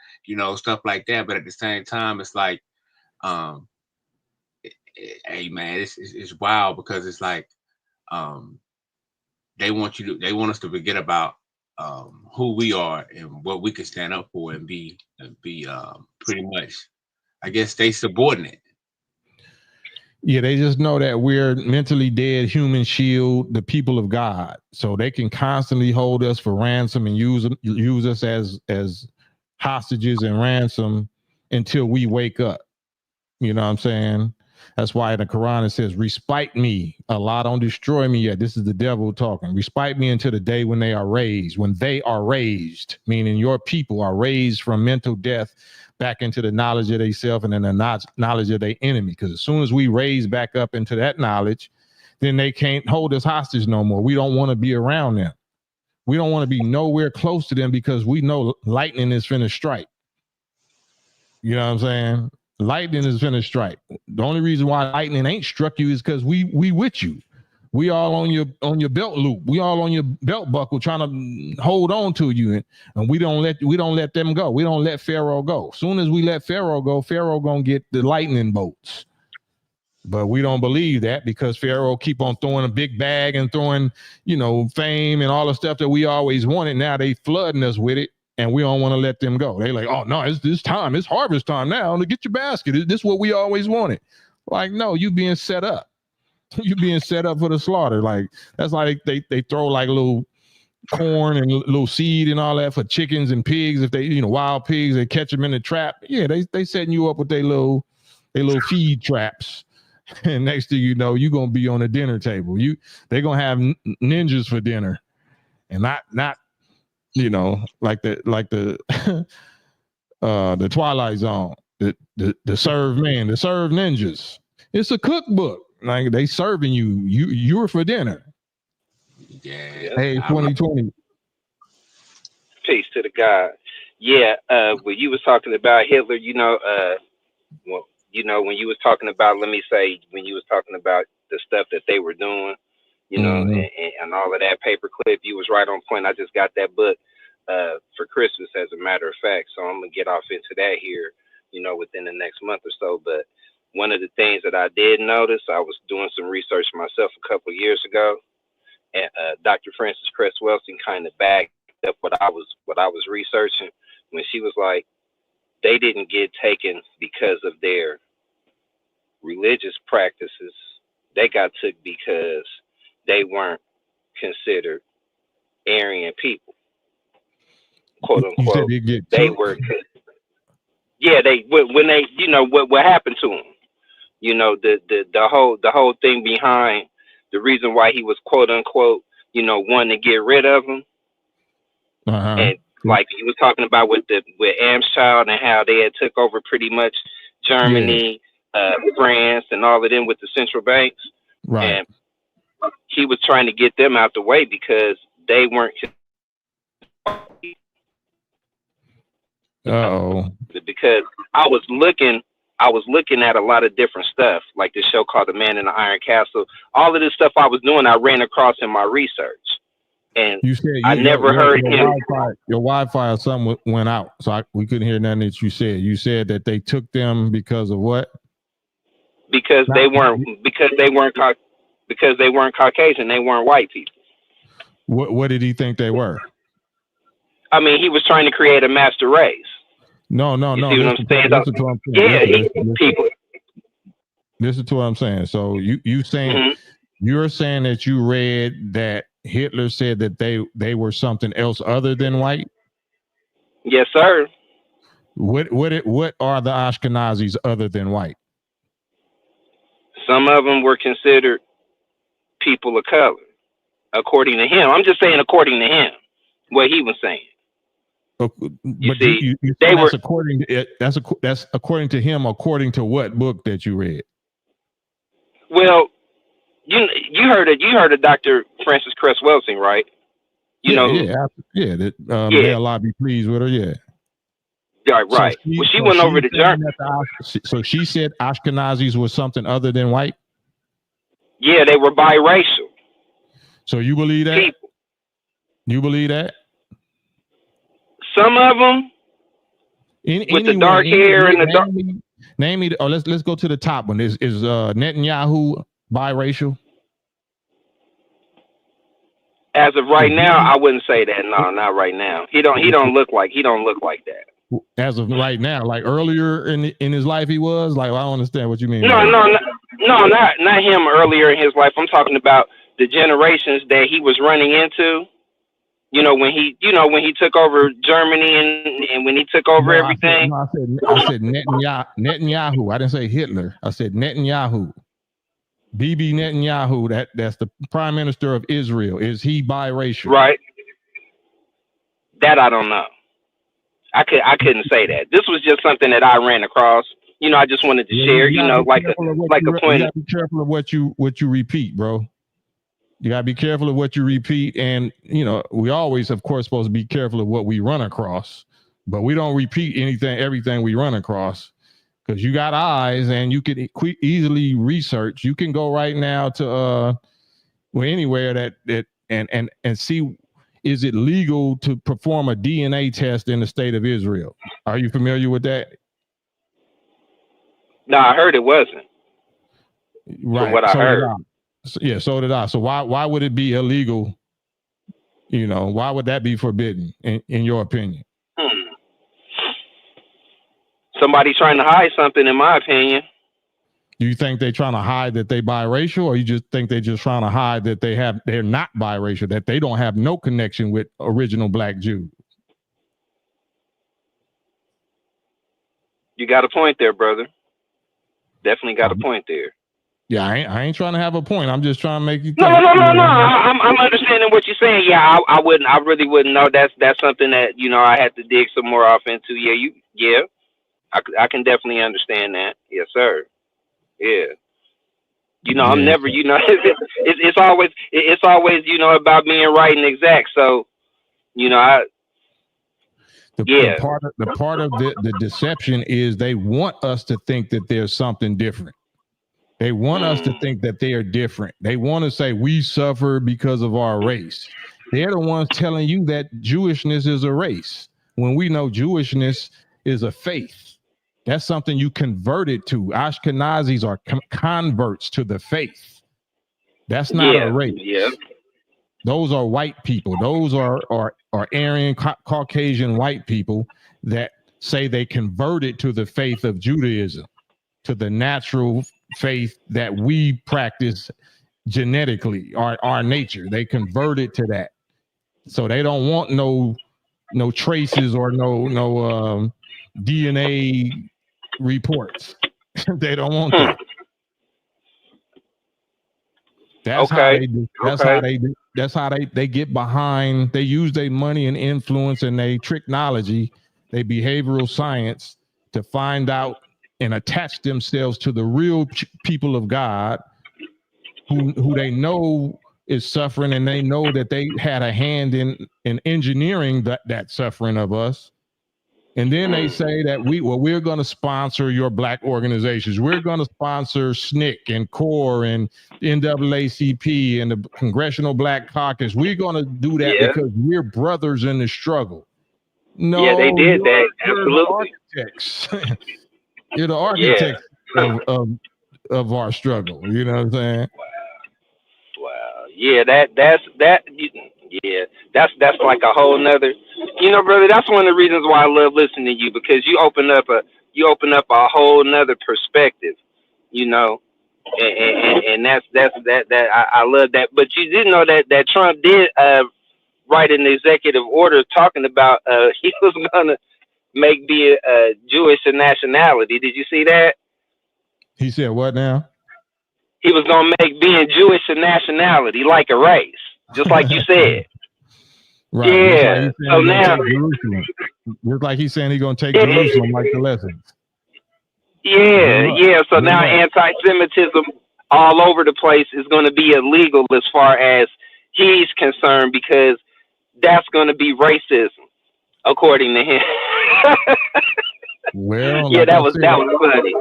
Speaker 4: Stuff like that. But at the same time, it's like, hey man, it's wild because it's like, they want us to forget about who we are and what we can stand up for and be pretty much, I guess, stay subordinate.
Speaker 1: Yeah, they just know that we're mentally dead human shield, the people of God. So they can constantly hold us for ransom and use us as hostages and ransom until we wake up. You know what I'm saying? That's why in the Quran it says, respite me. Allah, don't destroy me yet. This is the devil talking. Respite me until the day when they are raised. When they are raised, meaning your people are raised from mental death back into the knowledge of themselves and then the knowledge of their enemy. Because as soon as we raise back up into that knowledge, then they can't hold us hostage no more. We don't want to be around them. We don't want to be nowhere close to them because we know lightning is finna strike. You know what I'm saying? Lightning is gonna strike. The only reason why lightning ain't struck you is because we with you. We all on your belt loop. We all on your belt buckle trying to hold on to you, and we don't let them go. We don't let Pharaoh go. As soon as we let Pharaoh go, Pharaoh gonna get the lightning bolts. But we don't believe that because Pharaoh keep on throwing a big bag and throwing, fame and all the stuff that we always wanted. Now they flooding us with it, and we don't want to let them go. They like, oh no, it's this time. It's harvest time now. To get your basket. This is what we always wanted. Like, no, you being set up. You being set up for the slaughter. Like that's like they throw like a little corn and little seed and all that for chickens and pigs. If they, wild pigs, they catch them in the trap. Yeah, they setting you up with their little feed traps. And next thing you know, you're gonna be on a dinner table. They're gonna have ninjas for dinner, and not like the the Twilight Zone, the serve man, the serve ninjas. It's a cookbook. Like they serving you were for dinner.
Speaker 4: Yeah.
Speaker 1: Hey, 2020.
Speaker 5: Peace to the God. Yeah, when you was talking about Hitler, when you was talking about, when you was talking about the stuff that they were doing, and all of that paperclip, you was right on point. I just got that book for Christmas, as a matter of fact. So I'm gonna get off into that here, within the next month or so. But one of the things that I did notice, I was doing some research myself a couple of years ago, and Dr. Frances Cress Welsing kind of backed up what I was researching when she was like, they didn't get taken because of their religious practices. They got took because they weren't considered Aryan people, quote unquote. They were. Yeah, when they what happened to them. The whole thing behind the reason why he was, quote unquote, wanting to get rid of them. And like he was talking about with Amschild and how they had took over pretty much Germany, France, and all of them with the central banks.
Speaker 1: Right.
Speaker 5: And he was trying to get them out the way because they weren't. Because I was looking at a lot of different stuff, like this show called The Man in the Iron Castle. All of this stuff I was doing, I ran across in my research. And
Speaker 1: you said
Speaker 5: I never heard him.
Speaker 1: Your Wi-Fi or something went out, so we couldn't hear nothing that you said. You said that they took them because of what? Because they weren't Caucasian. They weren't white people. What did he think they were?
Speaker 5: I mean, he was trying to create a master race.
Speaker 1: No.
Speaker 5: See what I'm saying? People.
Speaker 1: Listen to what I'm saying. So you saying you're saying that you read that Hitler said that they were something else other than white?
Speaker 5: Yes, sir.
Speaker 1: What are the Ashkenazis other than white?
Speaker 5: Some of them were considered people of color, according to him. I'm just saying according to him, what he was saying.
Speaker 1: But that's according to him. According to what book that you read?
Speaker 5: Well, you heard of Dr. Frances Cress Welsing, right? May Allah be
Speaker 1: pleased with her. Yeah.
Speaker 5: Right. She went over to Germany.
Speaker 1: So she said Ashkenazis was something other than white.
Speaker 5: Yeah, they were biracial.
Speaker 1: So you believe that?
Speaker 5: People.
Speaker 1: You believe that?
Speaker 5: Some of them with the dark hair and the dark.
Speaker 1: Name me. Oh, let's go to the top one. Is Netanyahu biracial?
Speaker 5: As of right now, I wouldn't say that. No, not right now. He don't look like that.
Speaker 1: As of right now, like earlier in his life, he was like. Well, I don't understand what you mean.
Speaker 5: No, not him earlier in his life. I'm talking about the generations that he was running into. When he took over Germany and when he took over everything.
Speaker 1: I said Netanyahu. I didn't say Hitler. I said Netanyahu. Bibi Netanyahu. That's the prime minister of Israel. Is he biracial?
Speaker 5: Right. That I don't know. I couldn't say that. This was just something that I ran across. I just wanted to share. Like a point.
Speaker 1: You gotta be careful of what you repeat, bro. You gotta be careful of what you repeat, and we always, of course, supposed to be careful of what we run across, but we don't repeat everything we run across. because you got eyes and you can easily research. You can go right now to anywhere that and see, is it legal to perform a DNA test in the state of Israel? Are you familiar with that?
Speaker 5: No, I heard it wasn't.
Speaker 1: Right.
Speaker 5: From what I heard.
Speaker 1: So did I. So why would it be illegal? You know, why would that be forbidden in your opinion?
Speaker 5: Somebody trying to hide something, in my opinion.
Speaker 1: Do you think they're trying to hide that they biracial, or you just think they're just trying to hide that they're not biracial, that they don't have no connection with original Black Jews?
Speaker 5: You got a point there, brother. Definitely got a point there.
Speaker 1: Yeah, I ain't trying to have a point. I'm just trying to make you think.
Speaker 5: No. I'm understanding what you're saying. Yeah, I really wouldn't know. That's something that, you know, I had to dig some more off into. Yeah, I can definitely understand that. Yes, sir. Yeah. You know, I'm never, you know, it's always, you know, about being right and exact. So, you know,
Speaker 1: the part of the deception is they want us to think that there's something different. They want us to think that they are different. They want to say we suffer because of our race. They're the ones telling you that Jewishness is a race, when we know Jewishness is a faith. That's something you converted to. Ashkenazis are converts to the faith. That's not a race.
Speaker 5: Yeah.
Speaker 1: Those are white people. Those are Aryan, Caucasian white people that say they converted to the faith of Judaism, to the natural faith that we practice genetically, our nature. They converted to that. So they don't want no traces or no DNA reports. They don't want that. That's how they do. That's how they get behind. They use their money and influence and they technology, they behavioral science to find out and attach themselves to the real people of God who they know is suffering, and they know that they had a hand in engineering that suffering of us. And then they say that we're going to sponsor your Black organizations. We're going to sponsor SNCC and CORE and NAACP and the Congressional Black Caucus. We're going to do that because we're brothers in the struggle. No,
Speaker 5: yeah, they did that. Absolutely.
Speaker 1: Architects. You're the architects of our struggle. You know what I'm saying?
Speaker 5: Wow. Yeah, that's like a whole nother, you know, brother, that's one of the reasons why I love listening to you, because you open up a whole nother perspective, you know, and that's I love that. But you did know that Trump did write an executive order talking about he was gonna make being Jewish a nationality. Did you see that?
Speaker 1: He said what now?
Speaker 5: He was gonna make being Jewish a nationality, like a race, just like you said.
Speaker 1: Right.
Speaker 5: Yeah. So now,
Speaker 1: just like he's saying he's gonna take Jerusalem like the lessons.
Speaker 5: Yeah. So now anti-Semitism all over the place is going to be illegal as far as he's concerned, because that's going to be racism, according to him.
Speaker 1: Well,
Speaker 5: yeah, that was funny.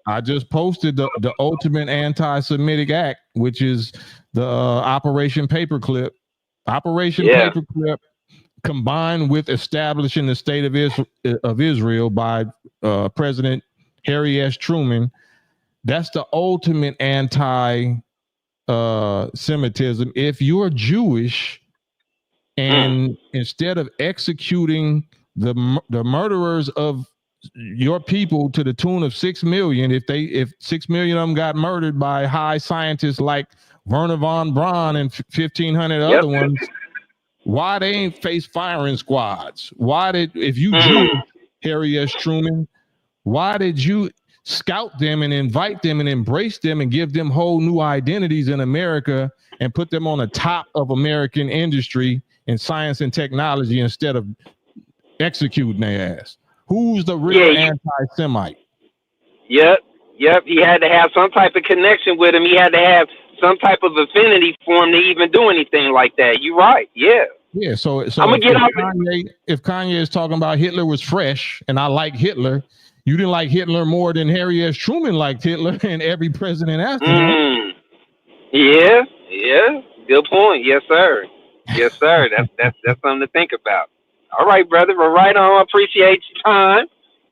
Speaker 1: I just posted the ultimate anti-Semitic act, which is the Operation Paperclip. Operation Paperclip, combined with establishing the state of Israel by President Harry S. Truman, that's the ultimate anti-Semitism. If you're Jewish, and instead of executing the murderers of your people to the tune of 6 million, if 6 million of them got murdered by high scientists like Wernher von Braun and 1,500 other ones, why they ain't face firing squads? If you Jewish, Harry S. Truman, why did you scout them and invite them and embrace them and give them whole new identities in America and put them on the top of American industry in science and technology instead of executing their ass? Who's the real anti-Semite?
Speaker 5: Yep. He had to have some type of connection with him. He had to have some type of affinity for him to even do anything like that. You're right. Yeah.
Speaker 1: Yeah, so
Speaker 5: I'm gonna get off.
Speaker 1: If Kanye is talking about Hitler was fresh, and I like Hitler, you didn't like Hitler more than Harry S. Truman liked Hitler and every president after him.
Speaker 5: Yeah, good point. Yes, sir. Yes, sir. That's something to think about. All right, brother. Well, right on. I appreciate your time.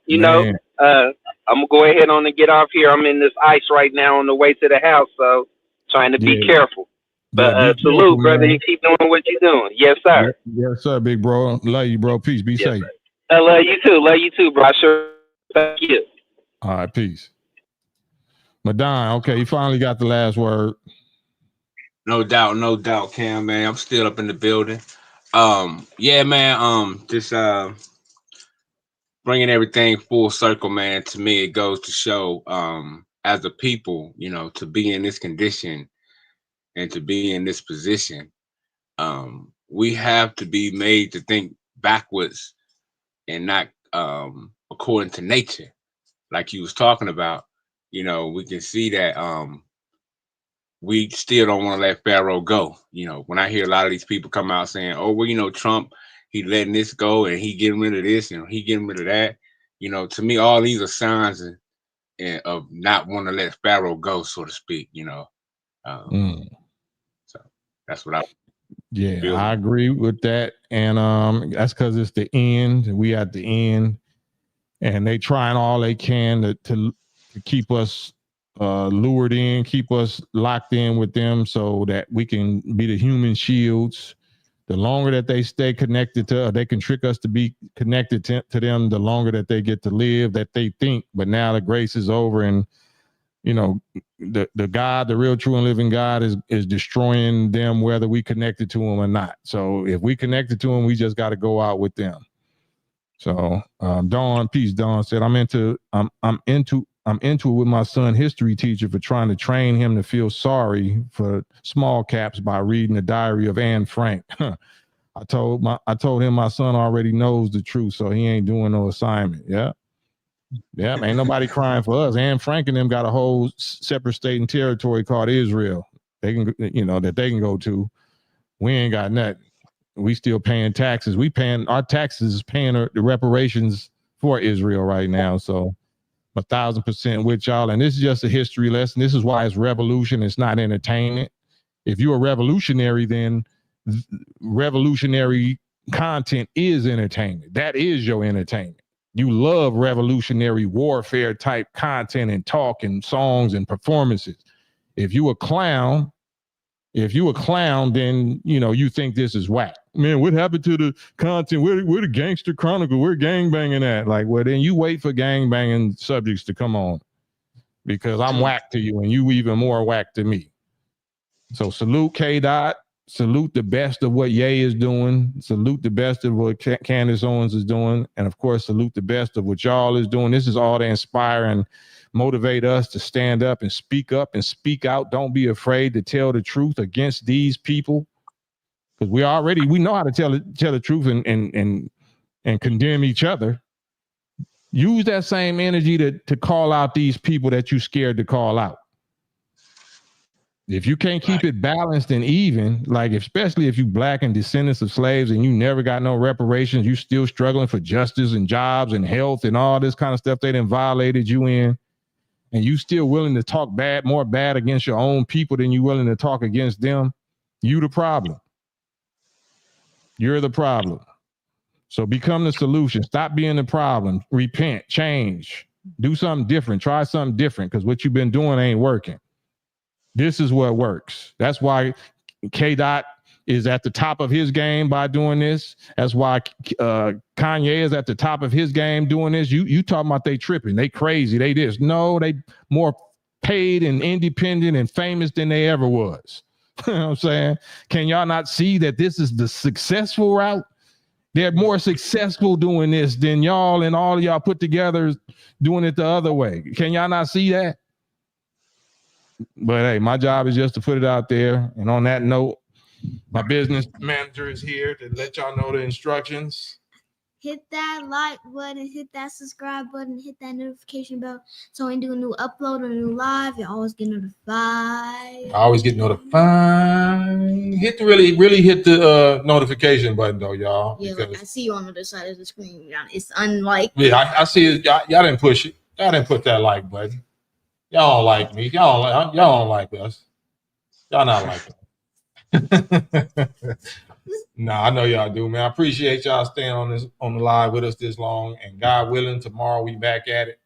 Speaker 5: You
Speaker 1: Man.
Speaker 5: know, I'm gonna go ahead on and get off here. I'm in this ice right now on the way to the house, so trying to be careful. But salute, brother. Man. You keep doing what you're doing. Yes, sir.
Speaker 1: Yes, sir, big bro. Love you, bro. Peace. Be safe.
Speaker 5: Sir. I love you too. Love you too, bro. I sure. Thank you.
Speaker 1: All right, peace. Madon, okay, you finally got the last word.
Speaker 4: No doubt, Cam, man. I'm still up in the building. Yeah, man. Just bringing everything full circle, man. To me, it goes to show, as a people, you know, to be in this condition and to be in this position, we have to be made to think backwards and not according to nature, like you was talking about. You know, we can see that we still don't want to let Pharaoh go. You know, when I hear a lot of these people come out saying, oh, well, you know, Trump, he letting this go and he getting rid of this and he getting rid of that. You know, to me, all these are signs of not wanting to let Pharaoh go, so to speak, you know. So that's what
Speaker 1: I agree with that. And that's because it's the end. We at the end. And they trying all they can to keep us lured in, keep us locked in with them so that we can be the human shields. The longer that they stay connected to, they can trick us to be connected to them, the longer that they get to live, that they think. But now the grace is over, and you know, the God, the real, true, and living God is destroying them, whether we connected to him or not. So if we connected to him, we just got to go out with them. So Dawn, peace. Dawn said, I'm into it with my son history teacher for trying to train him to feel sorry for small caps by reading the diary of Anne Frank. I told him my son already knows the truth, so he ain't doing no assignment. Yeah, ain't nobody crying for us. Anne Frank and them got a whole separate state and territory called Israel. They can, you know, that they can go to. We ain't got nothing. We still paying taxes. Our taxes is paying the reparations for Israel right now. So 1,000% with y'all. And this is just a history lesson. This is why it's revolution. It's not entertainment. If you're a revolutionary, then revolutionary content is entertainment. That is your entertainment. You love revolutionary warfare type content and talk and songs and performances. If you a clown, then, you know, you think this is whack. Man, what happened to the content? Where the Gangster Chronicle? Where gangbanging at? Like, well, then you wait for gangbanging subjects to come on, because I'm whack to you and you even more whack to me. So salute K-Dot. Salute the best of what Ye is doing. Salute the best of what Candace Owens is doing. And of course, salute the best of what y'all is doing. This is all to inspire and motivate us to stand up and speak out. Don't be afraid to tell the truth against these people, because we know how to tell the truth and condemn each other. Use that same energy to call out these people that you scared to call out. If you can't keep it balanced and even, like especially if you black and descendants of slaves and you never got no reparations, you still struggling for justice and jobs and health and all this kind of stuff they done violated you in, and you still willing to talk more bad against your own people than you willing to talk against them, you the problem. You're the problem. So become the solution. Stop being the problem. Repent, change, do something different, try something different, because what you've been doing ain't working. This is what works. That's why K-Dot is at the top of his game by doing this. That's why Kanye is at the top of his game doing this. You talking about they tripping, they crazy, they this. No, they more paid and independent and famous than they ever was. You know what I'm saying? Can y'all not see that this is the successful route? They're more successful doing this than y'all and all of y'all put together doing it the other way. Can y'all not see that? But hey, my job is just to put it out there. And on that note, my business manager is here to let y'all know the instructions.
Speaker 6: hit that like button, hit that subscribe button, hit that notification bell. So when you do a new upload or a new live, you always get notified.
Speaker 7: I always get notified. Hit the really hit the notification button though, y'all.
Speaker 6: Yeah,
Speaker 7: Because,
Speaker 6: like I see you on the other side of the screen. It's unlike.
Speaker 7: yeah, I see it. Y'all didn't push it. Y'all didn't put that like button. Y'all don't like me. Y'all don't like us. Y'all not like us. Nah, I know y'all do, man. I appreciate y'all staying on the live with us this long. And God willing, tomorrow we back at it.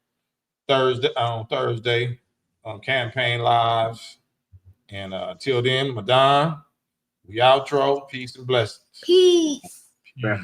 Speaker 7: Thursday on Campaign Lives. And till then, Madon, we outro. Peace and blessings.
Speaker 6: Peace.
Speaker 4: Yeah.